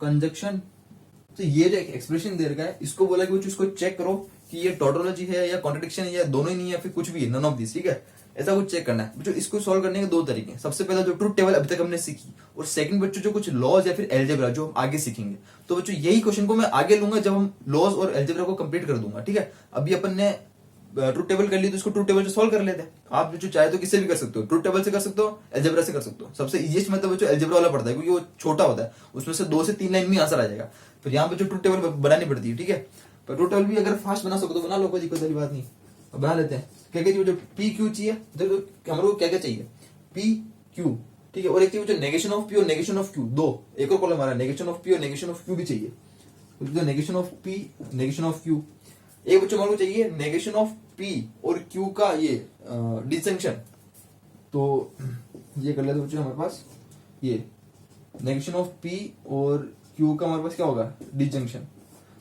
कंजक्शन, तो ये जो एक्सप्रेशन दे रखा है इसको बोला कि बच्चों इसको चेक करो कि ये टोटोलॉजी है या कॉन्ट्रडिक्शन है या दोनों ही नहीं है या फिर कुछ भी है, नन ऑफ दिस, ठीक है। ऐसा कुछ चेक करना है बच्चों। इसको सॉल्व करने के 2 तरीके हैं। सबसे पहला जो ट्रूथ टेबल अभी तक हमने सीखी, और सेकंड बच्चों जो कुछ लॉज या फिर एल्जेब्रा जो हम आगे सीखेंगे। तो बच्चों यही क्वेश्चन को मैं आगे लूंगा जब हम लॉज और एल्जेब्रा को कंप्लीट कर दूंगा, ठीक है। अभी अपन ने ट्रूथ टेबल कर ली तो इसको ट्रूथ टेबल से सॉल्व कर लेते हैं। आप जो चाहे तो किससे भी कर सकते हो, ट्रूथ टेबल से कर सकते हो, एल्जेब्रा से कर सकते हो। सबसे इजीएस्ट मेथड बच्चों एल्जेब्रा वाला पड़ता है क्योंकि वो छोटा होता है, उसमें से 2 से 3 लाइन में आंसर आ जाएगा। फिर यहाँ पे जो ट्रूथ टेबल बनानी पड़ती है, ठीक है। पर ट्रूथ टेबल भी अगर फास्ट बना सको तो बना लो, कोई दिक्कत वाली बात नहीं, बना लेते हैं। क्या क्या जो पी क्यू चाहिए, हमारे को क्या क्या चाहिए, पी क्यू, ठीक है। और एक चाहिए नेगेशन ऑफ पी और नेगेशन ऑफ क्यू, 2 एक और कॉलम हमारा नेगेशन ऑफ पी और नेगेशन ऑफ क्यू भी चाहिए। Negation of P negation of Q, एक बच्चों हमारे को चाहिए नेगेशन ऑफ पी और क्यू का ये डिसजंक्शन। तो ये कर लेते बच्चों हमारे पास ये नेगेशन ऑफ पी और क्यू का हमारे पास क्या होगा, डिसजंक्शन।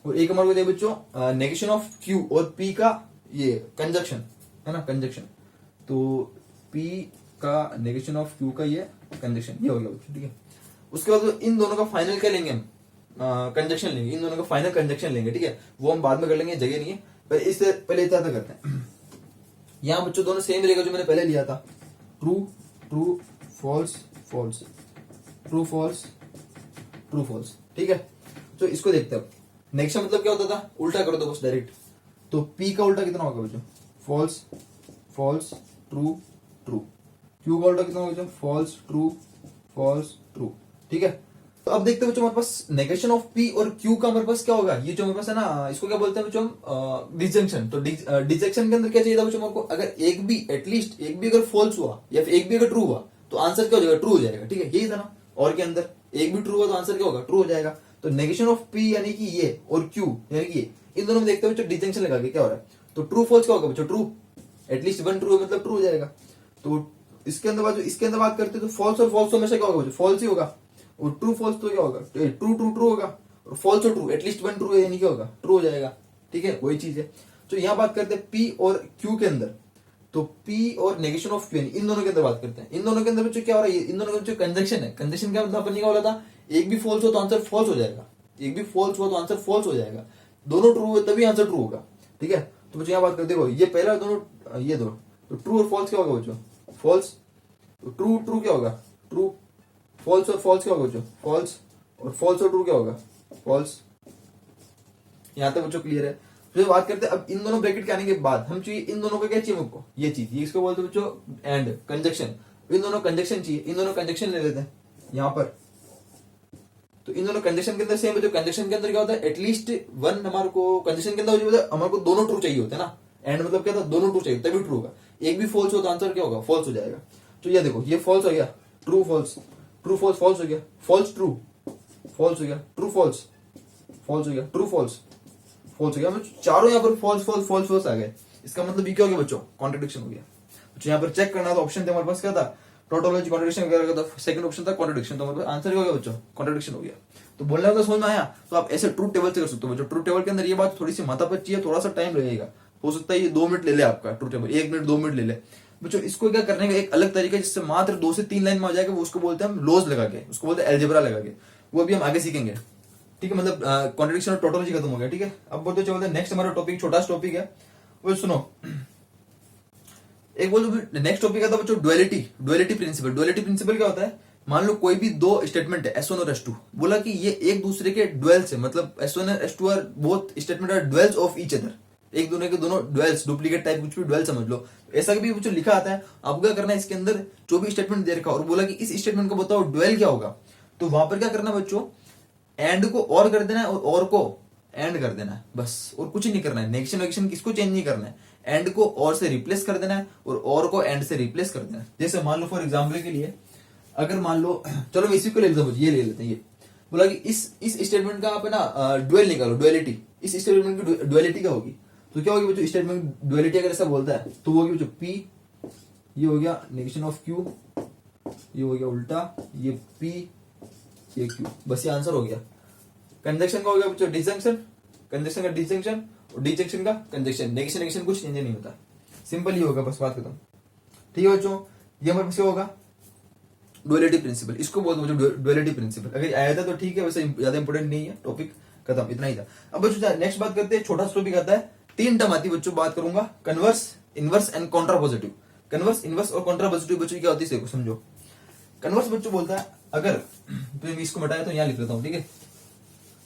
और एक हमारे को चाहिए बच्चों नेगेशन ऑफ क्यू और पी का ये कंजक्शन, है ना, कंजक्शन। तो पी का नेगेशन ऑफ क्यू का ये कंजक्शन, ये हो गया बच्चों, ठीक है। उसके बाद इन दोनों का फाइनल क्या लेंगे हम, कंजक्शन लेंगे, इन दोनों का फाइनल कंजक्शन लेंगे, ठीक है। वो हम बाद में कर लेंगे, जगह नहीं है, पर इससे पहले इतना करते हैं। यहाँ बच्चों दोनों सेम रहेगा जो मैंने पहले लिया था, true true false false, true false true false, ठीक है। तो इसको देखते हैं। नेक्स्ट मतलब क्या होता था, उल्टा कर दो बस डायरेक्ट। तो पी का उल्टा कितना होगा बच्चों, false false true true. Q का उल्टा कितना होगा बच्चों, फॉल्स ट्रू, ठीक है। तो अब देखते हैं बच्चों हमारे पास नेगेशन ऑफ पी और क्यू का हमारे पास क्या होगा, ये जो हमारे पास है ना, इसको क्या बोलते हैं बच्चों हम, डिसजंक्शन। तो डिसजंक्शन के अंदर क्या चाहिए था बच्चों हमारे को, अगर एक भी एटलीस्ट एक भी अगर फॉल्स हुआ या फिर एक भी अगर ट्रू हुआ तो आंसर क्या हो जाएगा, ट्रू हो जाएगा, ठीक है। यही था ना, और के अंदर एक भी ट्रू हुआ तो आंसर क्या होगा, ट्रू हो जाएगा। तो नेगेशन ऑफ पी यानी कि ये और क्यू यानी कि ये, इन दोनों में देखते हैं बच्चों डिसजंक्शन लगा के क्या हो रहा है। तो ट्रू फॉल्स क्या होगा बच्चों, ट्रू, एटलीस्ट 1 ट्रू मतलब ट्रू हो जाएगा। तो इसके अंदर बात करते हैं तो फॉल्स और फॉल्स हमेशा क्या होगा, फॉल्स ही होगा। और ट्रू फॉल्स तो क्या होगा, ट्रू ट्रू ट्रू होगा, और फॉल्स और ट्रू एटलीस्ट 1 ट्रू है यानी क्या होगा, ट्रू हो जाएगा, ठीक है। वही चीज है। तो यहां बात करते हैं पी और क्यू के अंदर, तो P और नेगेशन ऑफ Q इन दोनों के अंदर बात करते हैं। इन दोनों के अंदर बच्चों क्या हो रहा है, इन दोनों के बच्चों कंजंक्शन है। कंजंक्शन क्या मतलब अपन ने क्या बोला था, एक भी फॉल्स हो तो आंसर फॉल्स हो जाएगा, एक भी फॉल्स हुआ तो आंसर फॉल्स हो जाएगा, दोनों ट्रू हो तभी आंसर ट्रू होगा। ठीक है, तो बच्चों यहाँ बात करते देखो, ये पहला दोनों ये दो, तो ट्रू और फॉल्स क्या होगा बच्चों, फॉल्स। तो ट्रू ट्रू क्या होगा, ट्रू। फॉल्स और फॉल्स क्या होगा बच्चों, फॉल्स। और फॉल्स और ट्रू क्या होगा, फॉल्स। यहाँ तक बच्चों क्लियर है। फिर बात करते हैं अब इन दोनों ब्रैकेट के आने के बाद हम चाहिए इन दोनों का क्या चाहिए मुझको, ये चीज, ये इसको बोलते हैं बच्चों एंड कंजक्शन। इन दोनों कंजक्शन चाहिए, इन दोनों कंजक्शन ले लेते हैं यहाँ पर। तो इन दोनों कंजक्शन के अंदर सेम है, जो कंजक्शन के अंदर क्या होता है, एटलीस्ट वन हमारे को कंजक्शन के अंदर मतलब हमारे को दोनों ट्रू चाहिए होते हैं ना। एंड मतलब क्या था, दोनों ट्रू चाहिए तभी ट्रू होगा। एक भी फॉल्स हो तो आंसर क्या होगा, फॉल्स हो जाएगा। तो ये देखो, ये फॉल्स हो गया, true false, true false, false हो गया, फॉल्स ट्रू, फॉल्स हो गया, ट्रू फॉल्स, फॉल्स हो गया, ट्रू फॉल्स, फॉल्स हो गया। चारों यहाँ पर फॉल्स फॉल्स फॉल्स फॉल्स आ गए। इसका मतलब ये क्या हो गया बच्चों, कॉन्ट्रडिक्शन हो गया। तो यहाँ पर चेक करना तो ऑप्शन थे हमारे पास, क्या था, टोटोलॉजी कॉन्ट्रडिक्शन वगैरह का, सेकंड ऑप्शन था कॉन्ट्रडिक्शन। तो हमारे आंसर क्या हो गया बच्चों, कॉन्ट्रडिक्शन हो गया। तो बोलने का समझ में आया। तो आप ऐसे ट्रूथ टेबल से कर सकते हो बच्चों। ट्रूथ टेबल के अंदर ये बात थोड़ी सी माथापच्ची है, थोड़ा सा टाइम लगेगा, हो सकता है ये 2 मिनट ले ले आपका ट्रूथ टेबल, 1 मिनट 2 मिनट ले ले बच्चों। इसको क्या करने का एक अलग तरीका जिससे मात्र 2 से 3 लाइन में आ जाएगा, वो उसको बोलते हैं हम लॉज लगा के, उसको बोलते हैं एल्जेब्रा लगा के। वो अभी हम आगे सीखेंगे। ठीक है, मतलब कॉन्ट्रडिक्शन और टोटोलॉजी खत्म हो गया। ठीक है, अब बोलते चलते हैं नेक्स्ट हमारा टॉपिक, छोटा सा टॉपिक है वो सुनो। एक बोल नेक्स्ट टॉपिक आता है बच्चों duality, duality principle. Duality principle क्या होता है, मान लो कोई भी दो स्टेटमेंट है S1 और S2, बोला कि ये एक दूसरे के डुअल्स है, मतलब S1 और S2 are both statement are duals of each other, एक दूसरे के दोनों डुअल्स, डुप्लीकेट टाइप कुछ भी डुअल समझ लो। ऐसा भी कुछ लिखा आता है, आपको क्या करना है, इसके अंदर जो भी स्टेटमेंट दे रखा और बोला कि इस स्टेटमेंट को बताओ डुअल क्या होगा, तो वहां पर क्या करना है बच्चों, एंड को और कर देना है और को एंड कर देना है, बस और कुछ नहीं करना है। नेगेशन वेगेशन किसको चेंज नहीं करना है, एंड को और से रिप्लेस कर देना है और को एंड से रिप्लेस कर देना है। जैसे मान लो फॉर एग्जाम्पल के लिए, अगर मान लो, चलो मैं इसी को ले लेता हूँ, ये ले लेते हैं। ये बोला कि इस स्टेटमेंट का आप है ना डुअल निकालो, डुअलिटी, इस स्टेटमेंट की डुअलिटी क्या होगी, तो क्या होगी बच्चों, स्टेटमेंट डुअलिटी अगर ऐसा बोलता है तो वो होगी बच्चों P, ये हो गया नेगेशन ऑफ Q, ये हो गया उल्टा, ये P, ये Q, बस ये आंसर हो गया। कंजक्शन का हो गया बच्चों डिसजंक्शन, कंजक्शन का डिसजंक्शन और डिसजंक्शन का कंजक्शन, नेगेशन नेगेशन कुछ चेंज नहीं होता, सिंपल ही होगा, बस बात खत्म। ठीक है बच्चों, ये हमारे पास क्या होगा, डुअलिटी प्रिंसिपल, इसको बोलते हैं बच्चों डुअलिटी प्रिंसिपल। अगर आया था तो ठीक है, वैसे ज्यादा इंपोर्टेंट नहीं है, टॉपिक खत्म, इतना ही था। अब बच्चों नेक्स्ट बात करते हैं, छोटा सा टॉपिक आता है, 3 टर्म आती है बच्चों, बात करूंगा converse, inverse and contrapositive. Converse, inverse और कॉन्ट्रापोजिटिव बच्चों क्या होती है समझो। कन्वर्स बच्चों बोलता है, अगर तो इसको मिटाया तो यहाँ लिख लेता हूँ, ठीक है।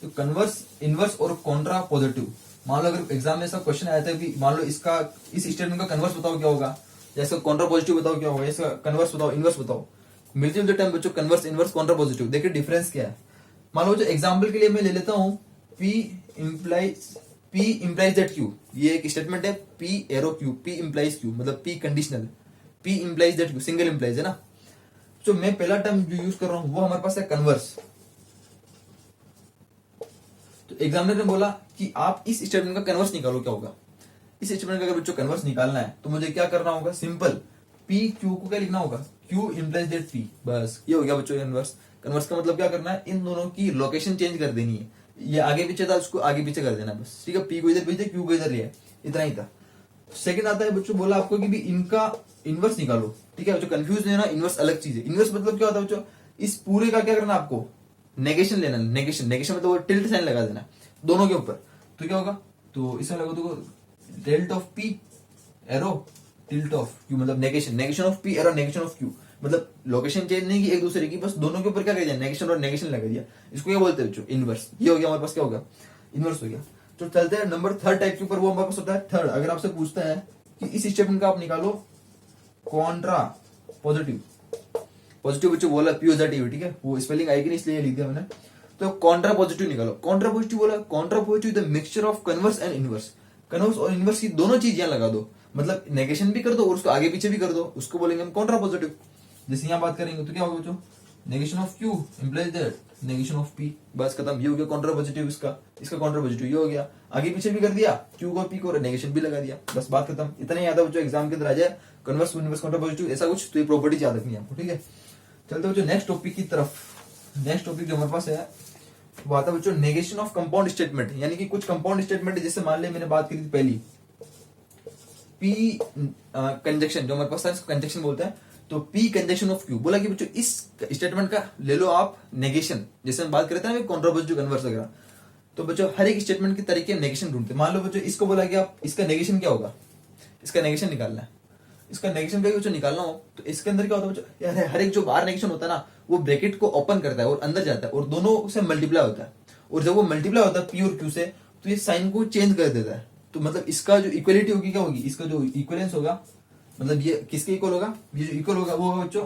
तो कन्वर्स, इनवर्स और कॉन्ट्रा पॉजिटिव, मान लो अगर एग्जाम में ऐसा क्वेश्चन आया था कि मान लो इसका, इस स्टेटमेंट का कन्वर्स बताओ क्या होगा, या इसका कॉन्ट्रा पॉजिटिव बताओ क्या होगा, इसका कन्वर्स बताओ, इनवर्स बताओ, मिलते जुलते टाइम बच्चों कन्वर्स, इनवर्स, कॉन्ट्रा पॉजिटिव, देखिए डिफरेंस क्या है। मान लो जो एग्जाम्पल के लिए मैं ले लेता हूँ, P implies दैट Q, ये एक स्टेटमेंट है, P arrow Q, P implies Q, मतलब P conditional, P implies that Q, single implies है ना। जो मैं पहला टर्म जो यूज कर रहा हूं वो हमारे पास है कन्वर्स। तो एग्जामिनर ने बोला कि आप इस स्टेटमेंट का कन्वर्स निकालो, क्या होगा, इस स्टेटमेंट का अगर बच्चों कन्वर्स निकालना है तो मुझे क्या करना होगा, सिंपल P Q को क्या लिखना होगा, Q implies दैट P, बस ये हो गया बच्चों कन्वर्स। कन्वर्स का मतलब क्या करना है, इन दोनों की लोकेशन चेंज कर देनी है, ये आगे पीछे था उसको आगे पीछे कर देना बस, ठीक है। P को इधर भेज दे, Q को इधर लिया, इतना ही था। सेकंड आता है बच्चों, बोला आपको कि भी इनका इनवर्स निकालो, ठीक है बच्चों, कंफ्यूज नहीं है ना, इनवर्स अलग चीज है। इनवर्स मतलब क्या होता है बच्चों, इस पूरे का क्या करना आपको, नेगेशन लेना, नेगेशन, नेगेशन मतलब वो टिल्ट साइन लगा देना दोनों के ऊपर, तो क्या होगा, तो इसमें लगा दो tilt of P arrow tilt of Q, मतलब negation, negation of P arrow negation of Q, मतलब लोकेशन चेंज नहीं की एक दूसरे की, बस दोनों के ऊपर क्या कर दिया, नेगेशन और नेगेशन लगा दिया। इसको क्या बोलते हैं बच्चों, इनवर्स। ये हो गया हमारे पास, क्या होगा, इनवर्स हो गया। तो चलते हैं नंबर थर्ड टाइप के ऊपर, वो हमारे पास होता है थर्ड। अगर आपसे पूछता है कि इस स्टेटमेंट का आप निकालो कॉन्ट्रा पॉजिटिव, पॉजिटिव बच्चों बोला पॉजिटिव, ठीक है, वो स्पेलिंग आएगी नहीं इसलिए लिख दिया मैंने। तो कॉन्ट्रा पॉजिटिव निकालो। कॉन्ट्रा पॉजिटिव बोला, Contra positive the mixture of converse and inverse, converse और इनवर्स की दोनों चीज यहाँ लगा दो, मतलब नेगेशन भी कर दो और उसको आगे पीछे भी कर दो, उसको बोलेंगे हम कॉन्ट्रा पॉजिटिव। जैसे यहाँ बात करेंगे तो क्या होगा बच्चों, negation of Q implies that negation of P, बस खत्म, ये हो गया कॉन्ट्रा पॉजिटिव, इसका कॉन्ट्रा पॉजिटिव ये हो गया, आगे पीछे भी कर दिया, Q को P को नेगेशन भी लगा दिया, बस बात खत्म। इतना ही याद है बच्चों, एग्जाम के अंदर आ जाए कन्वर्स, इनवर्स, कॉन्ट्रा पॉजिटिव, ऐसा कुछ, तो ये प्रॉपर्टी याद रखनी है आपको, ठीक है। चलते बच्चों नेक्स्ट टॉपिक की तरफ। नेक्स्ट टॉपिक जो हमारे पास है वो आता है बच्चों नेगेशन ऑफ कंपाउंड स्टेटमेंट, यानी कि कुछ कंपाउंड स्टेटमेंट, जैसे मान ले मैंने बात की थी पहली, P कंजक्शन, जो हमारे पास था इसको कंजक्शन बोलते हैं, तो P कंजक्शन ऑफ Q। बोला कि बच्चों इस स्टेटमेंट का ले लो आप नेगेशन, जैसे हम बात करते हैं ना कॉन्ट्रापोजिटिव कन्वर्स वगैरह, तो बच्चों हर एक स्टेटमेंट के तरीके नेगेशन ढूंढते हैं। मान लो बच्चों इसको बोला कि आप इसका नेगेशन क्या होगा, इसका नेगेशन निकालना है, इसका नेगेशन का बच्चों निकालना हो तो इसके अंदर क्या होता है बच्चों, यार हर एक जो बाहर नेगेशन होता है ना वो ब्रैकेट को ओपन करता है और अंदर जाता है और दोनों से मल्टीप्लाई होता है, और जब वो मल्टीप्लाई होता है P और Q से तो ये साइन को चेंज कर देता है। तो मतलब इसका जो इक्वलिटी होगी क्या होगी, इसका जो इक्वलेंस होगा, मतलब ये किसके इक्वल होगा, ये जो इक्वल होगा वो होगा बच्चों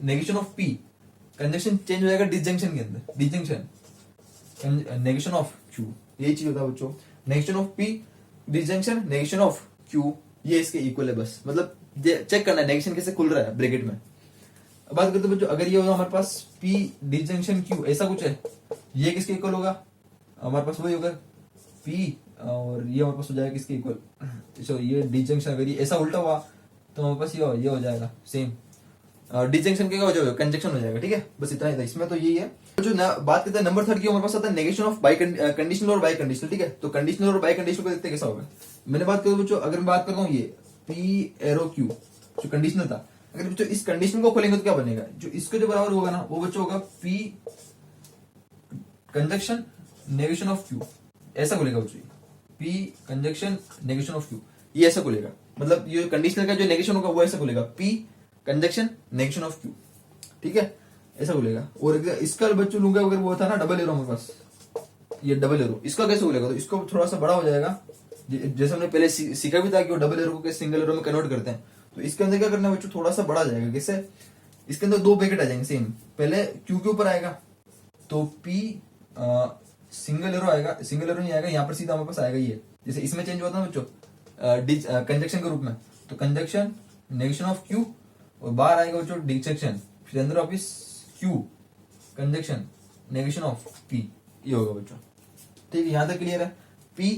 negation of P, conjunction change हो जाएगा डिसजंक्शन के अंदर, डिसजंक्शन नेगेशन ऑफ Q, यही चीज होता है बच्चों, negation of P disjunction negation of Q, ये इसके इक्वल है बस। मतलब चेक करना है नेगेशन कैसे खुल रहा है ब्रैकेट में। अब बात करते हैं बच्चों, अगर ये होगा हमारे पास P डिसजंक्शन Q ऐसा कुछ है, ये किसके इक्वल होगा, हमारे पास वही होगा P, और ये हमारे पास हो जाएगा किसके इक्वल, सॉरी ये डिसजंक्शन, अगर ये ऐसा उल्टा हुआ तो हमारे पास ये हो जाएगा सेम डिसजंक्शन क्या हो जाएगा, कंजक्शन हो जाएगा। ठीक है, बस इतना ही था इसमें, तो यही है। तो जो बात करते हैं नंबर 3 की, हमारे पास आता है नेगेशन ऑफ बाई कंडीशनल और बाई कंडीशनल। ठीक है, तो कंडीशनल और बाई कंडीशनल को देखते हैं कैसा होगा। मैंने बात करूं बच्चों, अगर मैं बात करता हूँ ये P एरो Q जो कंडीशनल था, अगर बच्चों इस कंडीशनल को खोलेंगे तो क्या बनेगा, जो इसके जो बराबर होगा ना वो बच्चों होगा P conjunction negation of Q, ऐसा खोलेगा बच्चों, P conjunction negation of Q, ये ऐसा खोलेगा। मतलब ये कंडीशनल का जो नेगेशन होगा वो ऐसा खोलेगा P conjunction negation of Q। ठीक है, ऐसा बोलेगा। और इसका बच्चों लूंगा अगर वो था ना डबल एरो हमारे पास, ये डबल एरो, इसका कैसे बोलेगा, तो इसको थोड़ा सा बड़ा हो जाएगा, जैसे हमने पहले सीखा भी था कि वो डबल एरो को सिंगल एरो में कन्वर्ट करते हैं। तो इसके अंदर क्या करना है बच्चों, थोड़ा सा बड़ा जाएगा। कैसे, इसके अंदर दो ब्रैकेट आ जाएंगे सेम, पहले Q के ऊपर आएगा तो P सिंगल एरो आएगा, सिंगल एरो नहीं आएगा, यहाँ पर सीधा हमारे पास आएगा ये, जैसे इसमें चेंज हुआ था बच्चों कंजक्शन के रूप में, तो कंजक्शन नेगेशन ऑफ Q, और बाहर आएगा बच्चों डिसजंक्शन, फिर अंदर वापिस Q conjunction negation of P, ये होगा बच्चों। ठीक है, यहां तक क्लियर है। P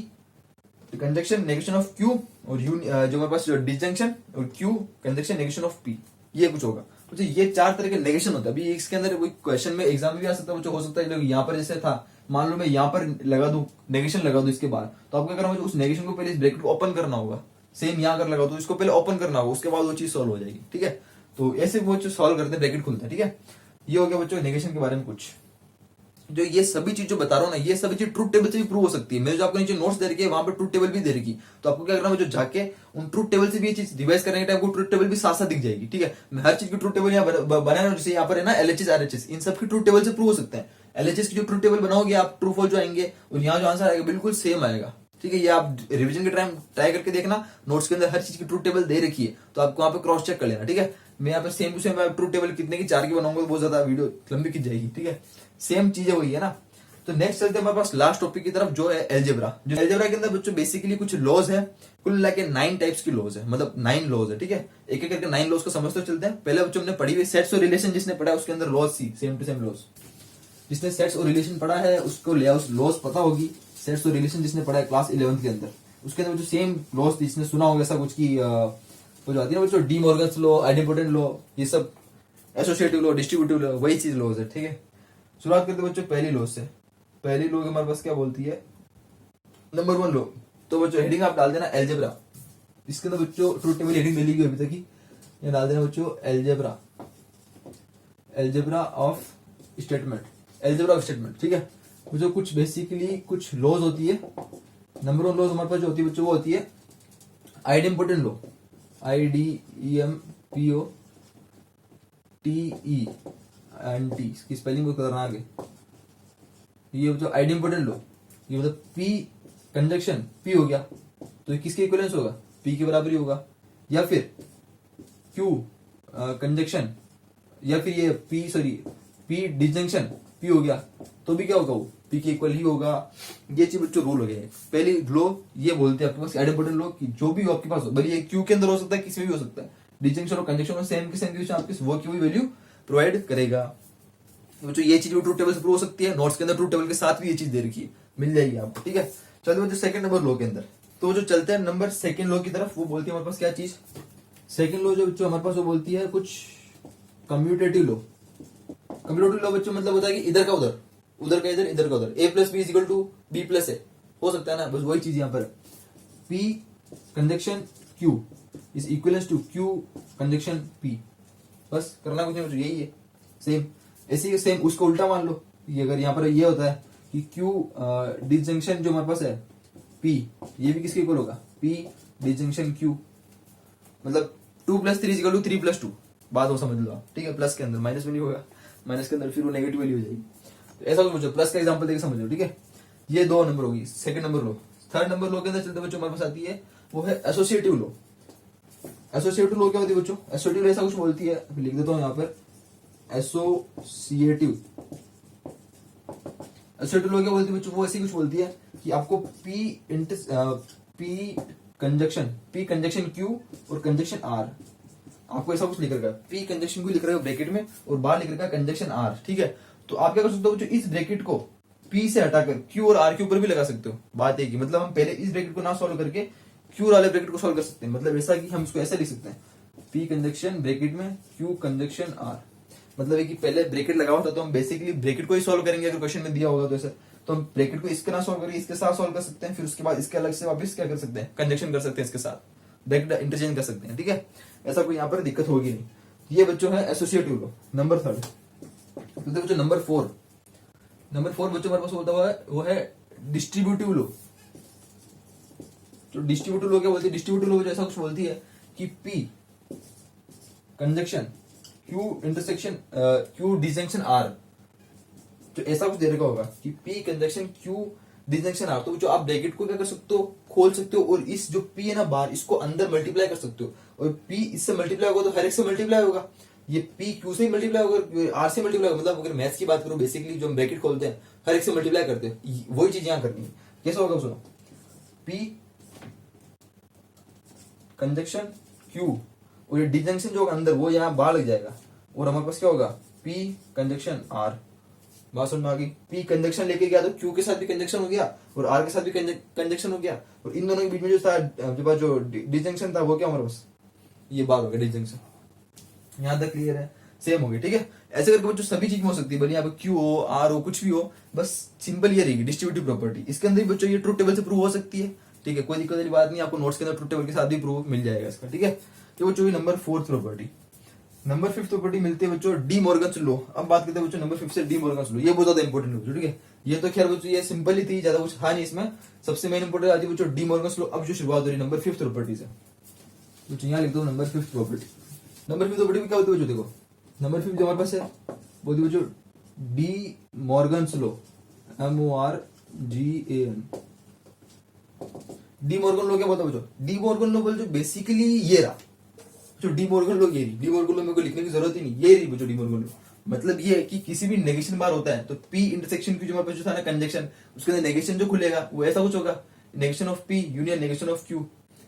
conjunction negation of Q और U जो हमारे पास डिसजंक्शन, और Q conjunction negation of P, ये कुछ होगा। तो ये 4 तरह के नेगेशन होता है। अभी इसके अंदर कोई क्वेश्चन में एग्जाम में भी आ सकता है बच्चों, हो सकता है यहाँ पर जैसे था, मान लो मैं यहाँ पर लगा दूं नेगेशन लगा दूं इसके बाद, तो आपको क्या करना होगा, उस नेगेशन को पहले इस ब्रैकेट को ओपन करना होगा। सेम यहाँ अगर लगा तो इसको पहले ओपन करना होगा, उसके बाद वो चीज सॉल्व हो जाएगी। ठीक है, तो ऐसे वो सॉल्व करते हैं, ब्रैकेट खुलता है। ठीक है, ये हो गया बच्चों नेगेशन के बारे में कुछ। जो ये सभी चीज जो बता रहा हूँ ना, ये सभी चीज ट्रूथ टेबल से भी प्रूव हो सकती है। मैंने जो आपको नीचे नोट्स दे रखी है वहां पर ट्रूथ टेबल भी दे रखी, तो आपको क्या करना है, जो जाके उन ट्रूथ टेबल से भी ये चीज रिवाइज करने के टाइम को ट्रूथ टेबल भी साथ साथ दिख जाएगी। ठीक है, मैं हर चीज की ट्रूथ टेबल यहाँ बनाया, जैसे यहाँ पर है ना LHS RHS, इन सब की ट्रूथ टेबल से प्रूव हो सकते हैं। LHS की जो ट्रूथ टेबल बनाओगे आप, ट्रू फॉल्स जो आएंगे और यहाँ जो आंसर आएगा बिल्कुल सेम आएगा। ठीक है, ये आप रिवीजन के टाइम ट्राई करके देखना, नोट्स के अंदर हर चीज की ट्रूथ टेबल दे रखी है, तो आपको वहां पे क्रॉस चेक कर लेना। ठीक है, मैं यहाँ पे same to same truth table कितने की 4 की बनाऊंगा तो बहुत ज्यादा वीडियो लंबी खिंच जाएगी। ठीक है, सेम चीजें वही है ना। तो नेक्स्ट चलते हैं हमारे पास लास्ट टॉपिक की तरफ, जो है एलजेब्रा। जो एलजेब्रा के अंदर बच्चों बेसिकली कुछ लॉज है, कुल मिला के 9 टाइप्स की लॉज है, मतलब 9 लॉज है। ठीक है, एक एक करके 9 लॉज को समझते चलते हैं। पहले बच्चों हमने पढ़ी हुई सेट्स और रिलेशन, जिसने पढ़ा उसके अंदर लॉज सी सेम टू सेम लॉज, जिसने सेट्स और रिलेशन पढ़ा है उसको लॉज पता होगी। सेट्स और रिलेशन जिसने पढ़ा है क्लास 11th के अंदर, उसके अंदर जो सेम लॉज जिसने सुना होगा ऐसा कुछ की वो जो आती है ना बच्चों, डी मॉर्गन्स लॉ, आइडेंटिपोटेंट लॉ, ये सब एसोसिएटिव लॉ, डिस्ट्रीब्यूटिव लॉ, वही चीज लॉज है। ठीक है, शुरुआत करते बच्चों पहली लॉज से। पहली लॉ हमारे पास क्या बोलती है, नंबर 1 लॉ। तो बच्चों हेडिंग आप डाल देना एलजेब्रा, इसके अंदर बच्चों ट्रूथ टेबल हेडिंग मिलेगी अभी तक की, ये डाल देना बच्चों algebra, algebra of statement, algebra of statement. ठीक है, जो कुछ बेसिकली कुछ लॉज होती है। नंबर 1 लॉज हमारे पास जो होती है बच्चों वो होती है आइडेंटिपोटेंट लॉ, IDEMPOTENT, इसकी स्पेलिंग को करना आगे। ये जो आइडेंटिपोटेंट लॉ, ये मतलब P कंजक्शन P हो गया, तो ये किसके इक्विवेलेंस होगा, P के बराबर ही होगा। या फिर Q कंजक्शन, या फिर ये P डिसजंक्शन P हो गया, तो भी क्या होगा, वो P के इक्वल ही होगा। ये चीज बच्चों रूल हो गया है। पहली लॉ ये बोलते हैं आपके पास आइडेंटिपोटेंट लॉ की, जो भी हो आपके पास, भले ये Q के अंदर हो सकता है, किसी में भी हो सकता है, डिसजंक्शन और कंजक्शन में सेम के सेम आपके वो की वैल्यू प्रोवाइड करेगा। बच्चों ये चीज ट्रूथ टेबल से प्रूव हो सकती है, नोट्स के अंदर ट्रूथ टेबल के साथ भी ये चीज दे रखी है, मिल जाएगी आपको। ठीक है, चलो बच्चों सेकंड नंबर लॉ के अंदर, तो जो चलते हैं नंबर सेकंड लॉ की तरफ, वो बोलती है हमारे पास क्या चीज, सेकंड लॉ जो बच्चों हमारे पास वो बोलती है कुछ कम्यूटेटिव लॉ। कम्यूटेटिव लॉ बच्चों मतलब होता है कि इधर का उधर, उधर का इधर, इधर का उधर, A + B = B + A हो सकता है ना, बस वही चीज यहाँ पर P conjunction Q is equivalence to Q conjunction P। बस करना कुछ नहीं बच्चों, यही है सेम। ऐसे ही सेम उसको उल्टा मान लो, ये अगर यहाँ पर ये होता है कि Q डिसजंक्शन जो हमारे पास है P, ये भी किसके इक्वल होगा, P डिसजंक्शन Q, मतलब 2 + 3 = 3 + 2। बात वो समझ लो आप, ठीक है। प्लस के अंदर माइनस में नहीं होगा, माइनस के अंदर फिर वो नेगेटिव वैल्यू हो जाएगी। तो ऐसा कुछ बच्चों, प्लस का एग्जांपल देके समझ लो, ठीक है। ये 2 नंबर होगी। सेकंड नंबर लो, थर्ड नंबर लो के अंदर चलते बच्चों हमारे पास आती है वो है एसोसिएटिव लो। एसोसिएटिव लो क्या होती है बच्चों, एसोसिएटिव ऐसा कुछ बोलती है, लिख देता हूँ यहाँ पर, एसोसिएटिव। एसोसिएटिव लो क्या बोलती है बच्चों, वो ऐसी कुछ बोलती है कि आपको P कंजक्शन Q और कंजक्शन R, आपको ऐसा कुछ लिख रखा है, P कंजक्शन Q लिख रखा है ब्रैकेट में और बाहर लिख रखा है कंजक्शन R, ठीक है। तो आप क्या कर सकते हो बच्चों, इस ब्रैकेट को P से हटाकर Q और R के ऊपर भी लगा सकते हो। बात एक ही, मतलब हम पहले इस ब्रैकेट को ना सॉल्व करके Q वाले ब्रैकेट को सॉल्व कर सकते हैं। मतलब ऐसा कि हम इसको ऐसे लिख सकते हैं, P कंजक्शन ब्रैकेट में Q कंजक्शन R, मतलब है कि पहले ब्रैकेट लगा हुआ था तो हम बेसिकली ब्रैकेट को ही सॉल्व करेंगे अगर क्वेश्चन में दिया होगा तो ऐसे। तो हम ब्रैकेट को इसके ना सॉल्व करेंगे, इसके साथ सॉल्व कर सकते हैं, फिर उसके बाद इसके अलग से वापस क्या कर सकते हैं, कंजक्शन कर सकते हैं, इसके साथ ब्रैकेट इंटरचेंज कर सकते हैं, ठीक है। ऐसा कोई यहाँ पर दिक्कत होगी नहीं। ये बच्चों है एसोसिएटिव लो, नंबर 3। तो बच्चों नंबर 4 बच्चों हमारे पास होता हुआ है वो है डिस्ट्रीब्यूटिव लो। तो डिस्ट्रीब्यूटिव लो क्या बोलती है, डिस्ट्रीब्यूटिव लो ऐसा कुछ बोलती है कि P conjunction Q intersection Q disjunction R, तो ऐसा कुछ दे रखा होगा कि P conjunction Q disjunction R। तो जो आप ब्रैकेट को क्या कर सकते हो, खोल सकते हो, और इस जो P है ना बाहर, इसको अंदर मल्टीप्लाई कर सकते हो, और P इससे मल्टीप्लाई होगा तो हर एक से मल्टीप्लाई होगा, ये P Q से ही मल्टीप्लाई होगा, R से मल्टीप्लाई होगा। मतलब अगर मैथ्स की बात करो, बेसिकली जो हम ब्रैकेट खोलते हैं हर एक से मल्टीप्लाई करते हैं, वही चीज यहाँ करनी है। कैसा होगा सुनो, P कंजक्शन Q और ये डिसजंक्शन जो होगा अंदर वो यहाँ बाहर लग जाएगा, और हमारे पास क्या होगा, P कंजक्शन R। बात समझ में आ गई, P कंजक्शन लेके गया तो Q के साथ भी कंजक्शन हो गया और R के साथ भी कंजक्शन हो गया, और इन दोनों के बीच में जो था जो डिसजंक्शन था वो क्या हमारे पास, ये बाहर हो गया डिसजंक्शन। यहाँ तक क्लियर है, सेम हो गया, ठीक है। ऐसे करके बच्चों सभी चीज में हो सकती है, भले यहाँ पे Q हो R हो कुछ भी हो, बस सिंपल ये रहेगी डिस्ट्रीब्यूटिव प्रॉपर्टी। इसके अंदर बच्चों ये ट्रूथ टेबल से प्रूव हो सकती है, ठीक है, कोई दिक्कत वाली बात नहीं, आपको नोट्स के अंदर ट्रूथ टेबल के साथ भी प्रूफ मिल जाएगा इसका, ठीक है। तो बच्चों ये नंबर 4 प्रॉपर्टी। नंबर 5 प्रॉपर्टी मिलती है बच्चों डी मॉर्गन्स लॉ। अब बात करते हैं बच्चों नंबर 5 से डी मॉर्गन्स लॉ, ये बहुत ज्यादा इंपॉर्टेंट है बच्चों, ठीक है। ये तो खैर बच्चों ये सिंपल ही थी, ज्यादा कुछ था नहीं इसमें। सबसे मेन इंपॉर्टेंट आती है बच्चों डी मॉर्गन्स लॉ। अब जो शुरुआत हो रही है नंबर 5 प्रॉपर्टी से, बच्चों यहाँ लिख दो नंबर 5 प्रॉपर्टी। नंबर 5 प्रॉपर्टी क्या होती है बच्चों, देखो नंबर 5 जो हमारे पास है बोलती है बच्चों D Morgan's law, MORGAN। De Morgan law क्या बोलता है बच्चों, डी मॉर्गन लॉ बोलते बेसिकली ये रहा जो डी मॉर्गन लॉ, ये डी मॉर्गन लॉ मेरे को लिखने की जरूरत ही नहीं, ये रही बच्चों डी मॉर्गन लॉ। मतलब ये है कि किसी भी नेगेशन बार होता है तो P इंटरसेक्शन Q जो हमारे पास जो था ना कंजक्शन, उसके अंदर नेगेशन जो खुलेगा वो ऐसा कुछ होगा, negation of P union negation of Q।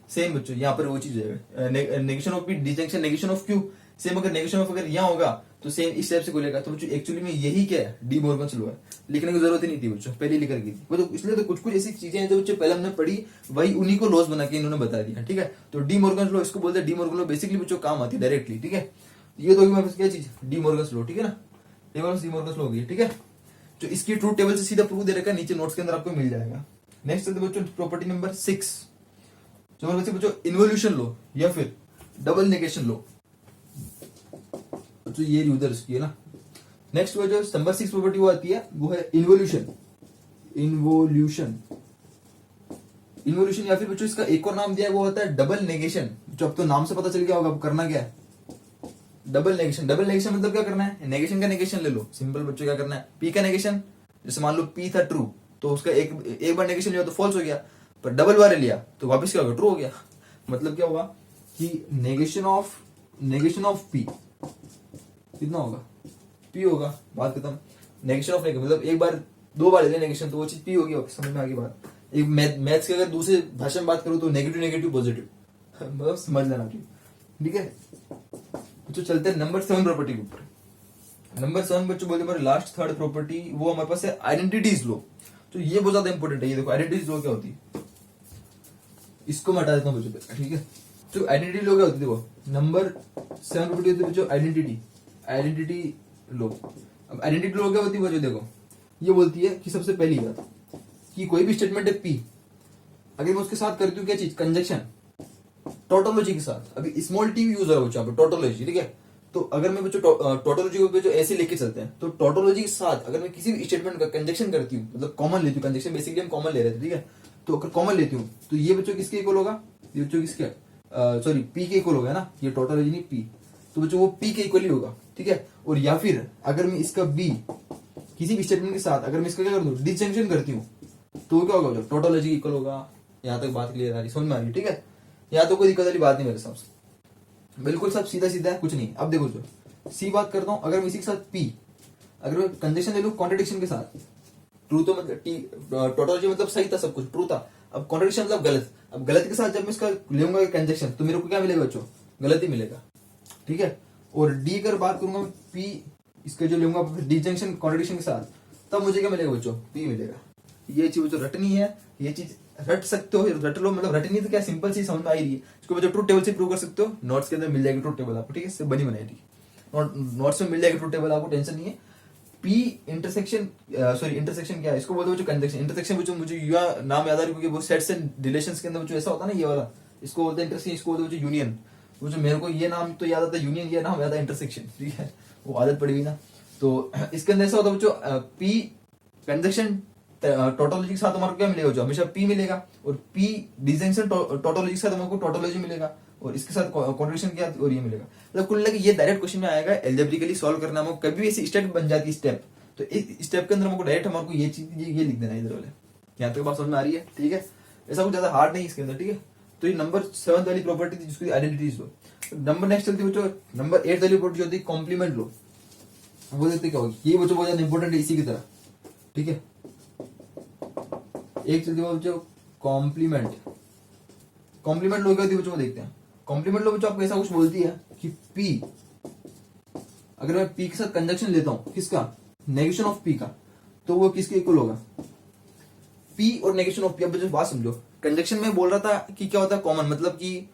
Same बच्चों यहाँ पर वो चीज है, negation of P disjunction negation of Q। Same अगर नेगेशन ऑफ अगर यहाँ होगा तो सेम इस टाइप से खुलेगा। तो बच्चों एक्चुअली में यही क्या है, डी मॉर्गन्स लॉ है। लिखने की जरूरत ही नहीं थी बच्चों, पहले लिख रखी थी तो इसलिए। तो कुछ कुछ ऐसी चीजें हैं जो बच्चों पहले हमने पढ़ी, वही उन्हीं को लॉस बना के इन्होंने बता दिया, ठीक है। तो डी मॉर्गन्स लॉ इसको बोलते हैं, डी मॉर्गन लॉ बेसिकली बच्चों काम आती है डायरेक्टली, ठीक है। ये तो हमारे पास क्या चीज, डी मॉर्गन्स लॉ, ठीक है ना, डी मॉर्गन्स लॉ होगी, ठीक है। जो इसकी ट्रूथ टेबल से सीधा प्रूफ दे रखा है, नीचे नोट्स के अंदर आपको मिल जाएगा। नेक्स्ट है बच्चों प्रॉपर्टी नंबर 6, जो हमारे बच्चों इन्वोल्यूशन लॉ या फिर डबल नेगेशन लॉ। तो ये उधर इसकी है ना। नेक्स्ट जो नंबर 6 प्रॉपर्टी वो आती है वो है इन्वोल्यूशन। इन्वोल्यूशन या फिर बच्चों इसका एक और नाम दिया है वो होता है डबल नेगेशन। जो अब तो नाम से पता चल गया होगा अब करना क्या है, डबल नेगेशन। डबल नेगेशन मतलब क्या करना है, नेगेशन का नेगेशन ले लो, सिंपल बच्चों क्या करना है, P का नेगेशन, जैसे मान लो P था ट्रू तो उसका एक बार नेगेशन लिया तो फॉल्स हो गया, पर डबल बार लिया तो वापस क्या होगा, ट्रू हो गया। मतलब क्या हुआ कि नेगेशन ऑफ P कितना होगा, P होगा, बात खत्म। नेगेशन ऑफ नेगेशन मतलब एक बार दो बार ले नेगेशन तो वो चीज P होगी, समझ में आ गई बात। एक मैथ्स की अगर दूसरे भाषा में बात करूं तो नेगेटिव पॉजिटिव, मतलब समझ लेना, ठीक है। तो चलते हैं नंबर 7 प्रॉपर्टी के ऊपर। नंबर 7 बच्चों बोलते हैं लास्ट थर्ड प्रॉपर्टी, वो हमारे पास है आइडेंटिटीज लॉ। तो ये बहुत ज्यादा इंपॉर्टेंट है। ये देखो आइडेंटिटीज लॉ क्या होती है, इसको मैं हटा देता हूँ बच्चों, ठीक है। तो आइडेंटिटी लॉ क्या होती है, देखो नंबर 7 प्रॉपर्टी होती है बच्चों आइडेंटिटी लॉ। अब आइडेंटिटी लॉ क्या होती है बच्चों, देखो ये बोलती है कि सबसे पहली बात कि कोई भी स्टेटमेंट है P, अगर मैं उसके साथ करती हूँ क्या चीज, कंजक्शन, टोटोलॉजी के साथ। अभी स्मॉल टी यूज हो रहा है टोटोलॉजी, ठीक है। तो अगर मैं बच्चों टोटोलॉजी को जो ऐसे लेके चलते हैं, तो टोटोलॉजी के साथ अगर मैं किसी भी स्टेटमेंट का कंजक्शन करती हूँ, मतलब कॉमन लेती हूँ, कंजक्शन बेसिकली हम कॉमन ले रहे थे, ठीक है। तो अगर कॉमन लेती हूँ तो ये बच्चों किसके इक्वल होगा, ये बच्चों किसके सॉरी पी के इक्वल होगा ना, ये टोटोलॉजी नहीं पी, तो बच्चों वो पी के इक्वल ही होगा, ठीक है। और या फिर अगर मैं इसका बी किसी भी स्टेटमेंट के साथ अगर मैं इसका क्या कर दूं, डिसजंक्शन करती हूँ, तो क्या होगा, टोटोलॉजी इक्वल होगा। यहाँ तक बात क्लियर आ रही, समझ में आ रही, ठीक है। यहाँ तो कोई दिक्कत वाली बात नहीं मेरे हिसाब से, बिल्कुल सब सीधा सीधा है, कुछ नहीं। अब देखो जो सी बात करता हूँ, अगर मैं इसी के साथ पी अगर मैं कंडीशन ले लूँ कॉन्ट्रडिक्शन के साथ, ट्रू तो मतलब टी टोटोलॉजी मतलब सही था, सब कुछ ट्रू था। अब कॉन्ट्रडिक्शन मतलब गलत, अब गलत के साथ जब मैं इसका लूंगा कंजक्शन, तो मेरे को क्या मिलेगा बच्चों, गलत ही मिलेगा, ठीक है। और डी अगर बात करूंगा पी इसका जो लूंगा डिजंक्शन कॉन्ट्रडिक्शन के साथ, तब मुझे क्या मिलेगा बच्चों, पी मिलेगा। ये चीज बच्चों रटनी है, ये चीज रट सकते हो, रट लो, मतलब रटनी तो क्या सिंपल सी समझ में आ रही है। इसको बच्चों ट्रूथ टेबल से प्रूव कर सकते हो, नोट्स के अंदर मिल जाएगी ट्रूथ टेबल आपको, ठीक है, इससे बनी बनाएगी नोट्स में मिल जाएगी ट्रूथ टेबल आपको, टेंशन नहीं है। पी इंटरसेक्शन सॉरी इंटरसेक्शन क्या है, इसको बोलते हैं कंजक्शन। इंटरसेक्शन बच्चों मुझे नाम याद आ रहा है क्योंकि वो सेट्स एंड रिलेशंस के अंदर बच्चों ऐसा होता है ना, ये वाला इसको बोलते हैं इंटरसेक्शन, इसको बोलते हैं यूनियन। वो जो मेरे को ये नाम तो याद आता है यूनियन, ये नाम याद आता है इंटरसेक्शन, ठीक है, वो आदत पड़ गई ना। तो इसके अंदर ऐसा होता है बच्चों, पी कंजक्शन टोटोलॉजी के साथ हमारे क्या मिलेगा जो हमेशा पी मिलेगा, और पी डिजंक्शन टोटोलॉजी के साथ हमको टोटोलॉजी मिलेगा, और इसके साथ कॉन्ट्रडिक्शन क्या और ये मिलेगा। मतलब कुल मिला ये डायरेक्ट क्वेश्चन में आएगा, एल्जेब्रिकली सॉल्व करना हमको, कभी भी ऐसी स्टेप बन जाती है स्टेप, तो इस स्टेप के अंदर हमको डायरेक्ट हमारे ये चीज ये लिख देना है इधर वाले। यहाँ तक बात समझ में आ रही है, ठीक है। ऐसा कुछ ज्यादा हार्ड नहीं इसके अंदर, ठीक है। तो ये नंबर 7 वाली प्रॉपर्टी थी जिसकी आइडेंटिटीज लो। नंबर नेक्स्ट चलती बच्चों, नंबर 8 वाली प्रॉपर्टी जो होती है कॉम्प्लीमेंट लो। वो देखते क्या होगी, ये बच्चों बहुत ज्यादा इंपॉर्टेंट है इसी की तरह, ठीक है। एक चलती है बच्चों कॉम्प्लीमेंट, कॉम्प्लीमेंट लो क्या होती है बच्चों, देखते हैं। कॉम्प्लीमेंट लो बच्चों आपको ऐसा कुछ बोलती है कि पी अगर मैं पी के साथ कंजक्शन लेता हूं, किसका, नेगेशन ऑफ पी का, तो वो किसके इक्वल होगा, पी और नेगेशन ऑफ पी। अब बच्चों बात समझो, कंजक्शन में बोल रहा था कि क्या होता है कॉमन, मतलब कि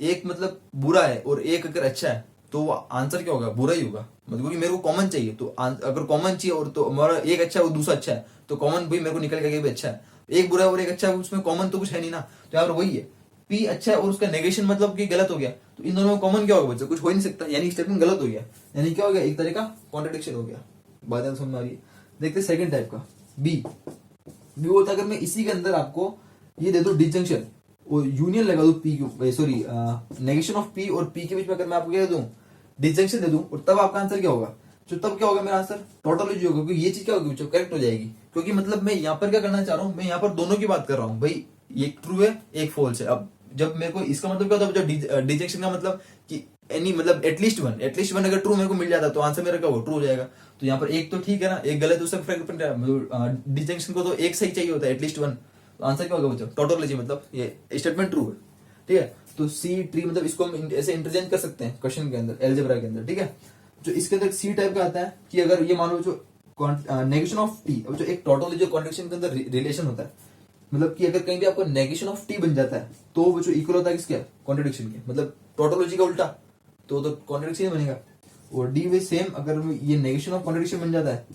एक मतलब बुरा है और एक अगर अच्छा है, तो वो आंसर क्या होगा, बुरा ही होगा, मतलब क्योंकि मेरे को कॉमन चाहिए, तो अगर कॉमन चाहिए और तो हमारा एक अच्छा है और दूसरा अच्छा है, तो कॉमन भी मेरे को निकल गया भी अच्छा है। एक बुरा है और एक अच्छा है, उसमें कॉमन तो कुछ है नहीं ना, तो यहाँ पर वही है, पी अच्छा है और उसका नेगेशन मतलब कि गलत हो गया, तो इन दोनों में कॉमन क्या होगा बच्चों, कुछ हो ही नहीं सकता, यानी स्टेटमेंट गलत हो गया, यानी क्या हो गया, एक तरह का कॉन्ट्रडिक्शन हो गया। बात समझ में आ रही है। देखते सेकंड टाइप का बी होता है, अगर मैं इसी के अंदर आपको ये दे दो डिजंक्शन और यूनियन लगा दू P sorry negation of P और पी के बीच में अगर मैं आपको क्या दे दूं, डिजंक्शन दे दूं, और तब आपका आंसर क्या होगा, तो तब क्या होगा मेरा आंसर टोटोलॉजी होगा, क्योंकि ये चीज क्या होगी करेक्ट हो जाएगी। क्योंकि मतलब मैं यहाँ पर क्या करना चाह रहा हूँ, मैं यहाँ पर दोनों की बात कर रहा हूँ भाई, एक ट्रू है एक फॉल्स है। अब जब मेरे को इसका मतलब क्या होता है, डिजेक्शन का मतलब कि एनी मतलब एटलीस्ट वन अगर ट्रू मेरे को मिल जाता तो आंसर मेरा क्या होगा, ट्रू हो जाएगा। तो यहाँ पर एक तो ठीक है ना, एक गलत, उससे फर्क पड़ रहा है, डिजेक्शन को तो एक सही चाहिए होता है एटलीस्ट वन, तो आंसर क्या होगा बच्चों, टोटोलॉजी मतलब ये स्टेटमेंट ट्रू है, ठीक है। तो सी ट्री मतलब इसको हम ऐसे इंटरचेंज कर सकते हैं क्वेश्चन के अंदर, एलजेब्रा के अंदर, ठीक है। जो इसके अंदर सी टाइप का आता है कि अगर ये मानो जो नेगेशन ऑफ टी, अब जो एक टोटोलॉजी कॉन्ट्रडिक्शन के अंदर रिलेशन होता है, मतलब कि अगर कहीं भी आपको नेगेशन ऑफ टी बन जाता है, तो वो जो इक्वल होता है किसके, कॉन्ट्रडिक्शन के, मतलब टोटोलॉजी का उल्टा, तो कॉन्ट्रडिक्शन ही बनेगा। और डी वे सेम अगर ये नेगेशन ऑफ कॉन्ट्रडिक्शन बन जाता है,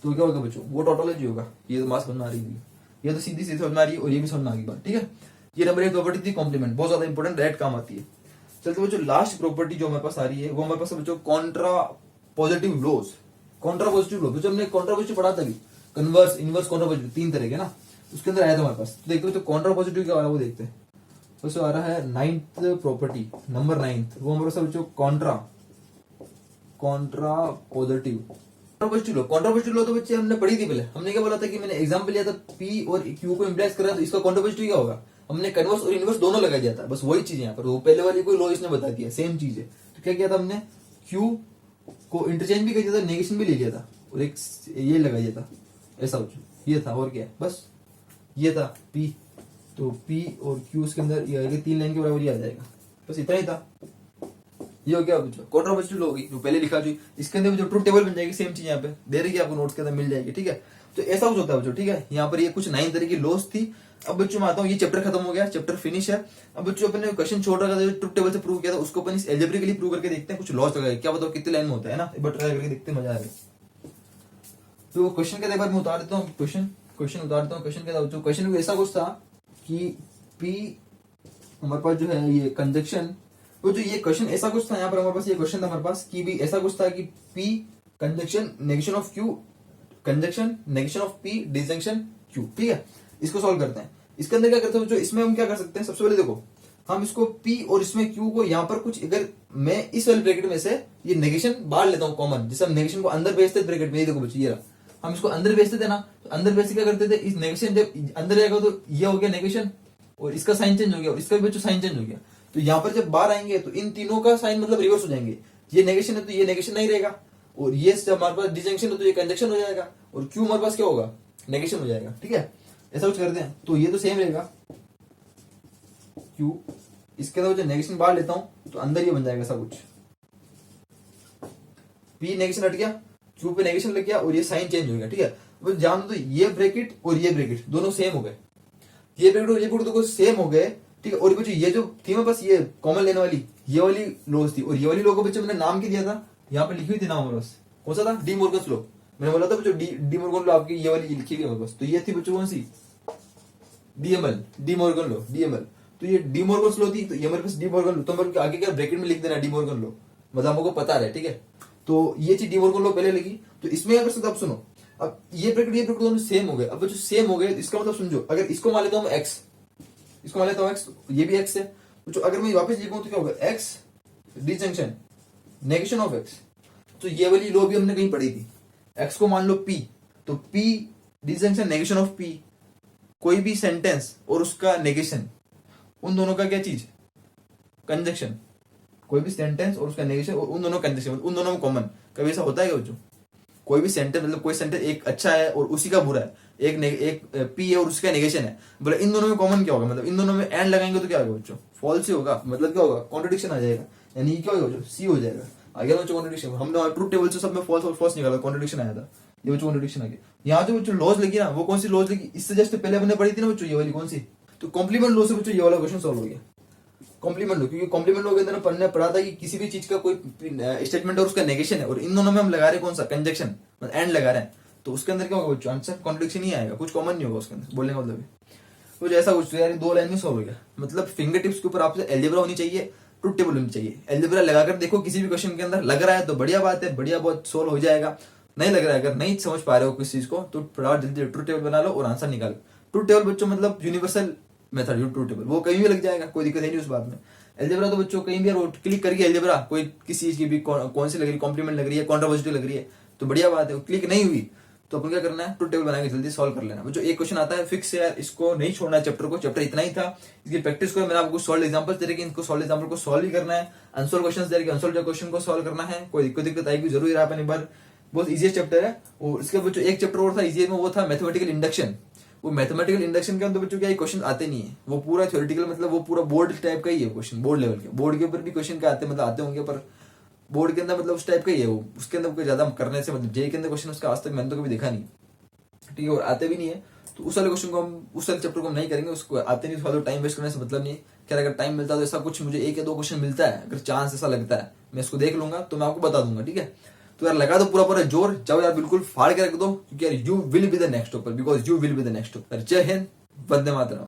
तो क्या होगा बच्चों, वो टोटोलॉजी होगा। ये तो मास समझ में आ रही थी, ये तो सीधी सीधी समझ में आ रही है, और ये भी समझ में आ गई बात, ठीक है। ये नंबर 1 प्रॉपर्टी थी कॉम्प्लीमेंट, बहुत ज्यादा इंपॉर्टेंट, डायरेक्ट काम आती है। चलते बच्चों लास्ट प्रॉपर्टी जो हमारे पास आ रही है, वो हमारे पास बच्चों contrapositive laws. Contrapositive laws, हमने कॉन्ट्रा पॉजिटिव पढ़ा था, कन्वर्स इनवर्स कॉन्ट्रा पॉजिटिव 3 तरह के ना, उसके अंदर आया था हमारे पास। तो देखते हो तो कॉन्ट्रा पॉजिटिव क्या आ रहा है वो देखते हैं। तो आ रहा है 9th प्रॉपर्टी, नंबर 9, वो हमारे पास बच्चों कॉन्ट्रा पॉजिटिव कॉन्ट्रापोजिटिव लो तो बच्चे हमने पढ़ी थी पहले। हमने क्या बोला था कि मैंने एग्जांपल लिया था पी और क्यू को इम्प्लाइज कर रहा था, इसका कॉन्ट्रापोजिटिव क्या होगा, हमने कन्वर्स और इनवर्स दोनों लगा दिया था, बस वही चीज यहाँ पर, वो पहले वाली कोई लॉ इसने बता दिया, सेम चीज है। तो क्या किया था हमने, क्यू को इंटरचेंज भी कर दिया था, नेगेशन भी ले लिया था, और एक ये लगा दिया था, ऐसा कुछ ये था, और क्या बस ये था पी, तो पी और क्यू के अंदर ये 3 लाइन के बराबर ही आ जाएगा, बस इतना ही था। ये हो गया बच्चों कॉन्ट्रापोजिटिव होगी जो पहले लिखा जी, इसके अंदर जो ट्रूथ टेबल बन जाएगी, सेम चीज यहाँ पे दे रही है आपको, नोट्स के अंदर मिल जाएगी, ठीक है। तो ऐसा कुछ होता है बच्चों, ठीक है। यहाँ पर ये कुछ 9 तरह की लॉस थी। अब बच्चों मैं आता हूँ, ये चैप्टर खत्म हो गया, चैप्टर फिनिश है। अब बच्चों अपने क्वेश्चन छोड़ रखा था, ट्रूथ टेबल से प्रूव किया था, उसको अपन इस एल्जेब्रिकली प्रूव करके देखते हैं, कुछ लॉस लगाए, क्या बताओ कितने लाइन में होता है ना, एक बार ट्राई करके देखते मजा आएगा। तो क्वेश्चन के बाद मैं उतार देता हूँ, क्वेश्चन उतारता हूँ। क्वेश्चन के क्वेश्चन ऐसा कुछ था कि पी हमारे पास जो है ये कंजक्शन, वो जो ये क्वेश्चन ऐसा कुछ था, यहाँ पर हमारे पास ये क्वेश्चन था हमारे पास कि भी ऐसा कुछ था कि P conjunction negation of Q, conjunction negation of P disjunction Q, ठीक है। इसको सॉल्व करते हैं। इसके अंदर क्या करते हैं, जो इसमें हम क्या कर सकते हैं, सबसे पहले देखो हम इसको P और इसमें Q को यहाँ पर कुछ, अगर मैं इस वाले ब्रैकेट में से ये नेगेशन बाहर लेता हूँ कॉमन, जैसे हम नेगेशन को अंदर भेजते थे ब्रैकेट में, ये देखो बच्चे ये रहा, हम इसको अंदर भेजते थे ना, तो अंदर भेज के क्या करते थे, इस नेगेशन जब अंदर जाएगा तो ये हो गया नेगेशन और इसका साइन चेंज हो गया और इसका भी बच्चों साइन चेंज हो गया। तो यहाँ पर जब बाहर आएंगे तो इन तीनों का साइन मतलब रिवर्स हो जाएंगे, ये नेगेशन है तो ये नेगेशन नहीं रहेगा, और ये जब हमारे पास डिजंक्शन है तो ये कंजक्शन हो जाएगा, और Q हमारे पास क्या होगा, नेगेशन हो जाएगा, ठीक है। ऐसा कुछ करते हैं तो ये तो सेम रहेगा Q, इसके अंदर जो नेगेशन बाहर लेता हूं तो अंदर ये बन जाएगा ऐसा कुछ, P नेगेशन हट गया, Q पे नेगेशन लग गया और ये साइन चेंज हो गया, ठीक है। अब जान दो तो ये ब्रैकेट और ये ब्रैकेट दोनों सेम हो गए, ये ब्रैकेट और ये ब्रैकेट दोनों सेम हो गए, ठीक है। और बच्चों ये जो थी मेरे पास ये कॉमन लेने वाली, ये वाली लॉज थी, और ये वाली लॉ को बच्चों मैंने नाम क्या दिया था, यहाँ पे लिखी हुई थी नाम हमारे पास, कौन सा था, डी मोर्गन्स लॉ। मैंने बोला था बच्चों डी मोर्गन लॉ आपकी ये वाली लिखी हुई है हमारे पास, तो ये थी बच्चों कौन सी, DML, De Morgan law, DML. तो ये डी मोर्गन लॉ थी, तो ये हमारे पास डी मोर्गन लॉ, तो मेरे आगे क्या ब्रैकेट में लिख देना डी मोर्गन लॉ, मतलब हमको पता है, ठीक है। तो ये चीज डी मोर्गन लॉ पहले लगी, तो इसमें क्या कर सकते, अब सुनो, अब ये ब्रैकेट दोनों सेम हो गए। अब जो सेम हो गए इसका मतलब समझो, अगर इसको मान लेता हूँ एक्स, इसको मान लेता हूँ एक्स, ये भी एक्स है, तो अगर मैं वापस लिखूं तो क्या होगा, x disjunction negation of x, तो ये वाली लॉ भी हमने कहीं पढ़ी थी, एक्स को मान लो पी, तो P disjunction negation of P, कोई भी सेंटेंस और उसका नेगेशन, उन दोनों का क्या चीज, कंजक्शन, कोई भी सेंटेंस और उसका नेगेशन और उन दोनों कंजक्शन, उन दोनों में कॉमन। कभी ऐसा होता है क्या बच्चों, कोई भी सेंटेंस, मतलब कोई सेंटेंस एक अच्छा है और उसी का बुरा है, एक पी है और उसका नेगेशन है, बोले इन दोनों में कॉमन क्या होगा, मतलब इन दोनों में एंड लगाएंगे तो क्या होगा बच्चों, फॉल्स ही होगा, मतलब क्या होगा, कॉन्ट्रडिक्शन आ जाएगा, यानी क्या होगा बच्चों, सी हो जाएगा। आ गया बच्चों कॉन्ट्रडिक्शन, हमने ट्रूथ टेबल से सब में फॉल्स और फॉल्स निकाला, कॉन्ट्रडिक्शन आया था, ये बच्चों कॉन्ट्रडिक्शन आ गया। यहाँ जो बच्चों लॉज लगी ना, वो कौन सी लॉज लगी, इससे जस्ट पहले हमने पढ़ी थी ना बच्चों, ये वाली कौन सी, तो कॉम्प्लीमेंट लॉ से बच्चों ये वाला क्वेश्चन सॉल्व हो गया, कॉम्प्लीमेंट लो, क्योंकि कॉम्प्लीमेंट लो के अंदर पढ़ने पढ़ा था कि किसी भी चीज का कोई स्टेटमेंट और उसका नेगेशन है और इन दोनों में हम लगा रहे हैं कौन सा, कंजक्शन, मतलब एंड लगा रहे हैं, तो उसके अंदर क्या होगा बच्चों, आंसर कॉन्ट्रडिक्शन ही आएगा, कुछ कॉमन नहीं होगा उसके अंदर, बोलने का मतलब कुछ ऐसा कुछ, तो यार 2 लाइन में सॉल्व हो गया। मतलब फिंगर टिप्स के ऊपर आपसे एल्जेब्रा होनी चाहिए, ट्रूथ टेबल होनी चाहिए, एल्जेब्रा लगाकर देखो किसी भी क्वेश्चन के अंदर, लग रहा है तो बढ़िया बात है, बढ़िया बहुत सोल्व हो जाएगा, नहीं लग रहा है, अगर नहीं समझ पा रहे हो किसी चीज को तो फटाफट जल्दी ट्रूथ टेबल बना लो और आंसर निकालो। ट्रूथ टेबल बच्चों मतलब यूनिवर्सल मेथड, ट्रूथ टेबल वो कहीं भी लग जाएगा, कोई दिक्कत नहीं उस बात में। एल्जेब्रा तो बच्चों कहीं भी क्लिक करके एल्जेब्रा, कोई किसी चीज की भी कौन सी लग रही है, कॉम्प्लीमेंट लग रही है, कॉन्ट्रावर्सिटी लग रही है, तो बढ़िया बात है। क्लिक नहीं हुई तो अपन क्या करना है, ट्रूथ टेबल बना के जल्दी सॉल्व कर लेना। बच्चों एक क्वेश्चन आता है फिक्स है, इसको नहीं छोड़ना है चैप्टर को, चैप्टर इतना ही था, इसकी प्रैक्टिस करो। मैंने आपको सॉल्व एग्जांपल्स दे रखे, इनको सॉल्व एग्जांपल को सॉल्व ही करना है, अनसॉल्व क्वेश्चंस दे रखे, अनसॉल्व क्वेश्चन को सॉल्व करना है। कोई दिक्कत आएगी जरूर, यहाँ पर एक बार बहुत इजीएस्ट चैप्टर है। और इसके बच्चों एक चैप्टर और था इजी में, वो था मैथमेटिकल इंडक्शन। वो मैथमेटिकल इंडक्शन के अंदर बच्चों क्या क्वेश्चन आते नहीं है, वो पूरा थ्योरेटिकल, मतलब वो पूरा बोर्ड टाइप का ही है क्वेश्चन, बोर्ड लेवल के, बोर्ड के ऊपर भी क्वेश्चन क्या आते, मतलब आते होंगे पर बोर्ड के अंदर मतलब उस टाइप का ही है वो, उसके अंदर कोई ज्यादा करने से मतलब जे के अंदर क्वेश्चन उसका आज तक मैंने तो कभी देखा नहीं, ठीक है, और आते भी नहीं है। तो उस वाले क्वेश्चन को हम, उस वाले चैप्टर को हम नहीं करेंगे, उसको आते नहीं तो टाइम वेस्ट करने से मतलब नहीं। क्या अगर टाइम मिलता है तो ऐसा कुछ मुझे 1 या 2 क्वेश्चन मिलता है, अगर चांस ऐसा लगता है मैं इसको देख लूंगा तो मैं आपको बता दूंगा, ठीक है। तो यार लगा दो पूरा पूरा जोर, जाओ यार बिल्कुल फाड़ के रख दो, क्योंकि यार you will be the next topper, because you will be the next topper. जय हिंद, वंदे मातरम।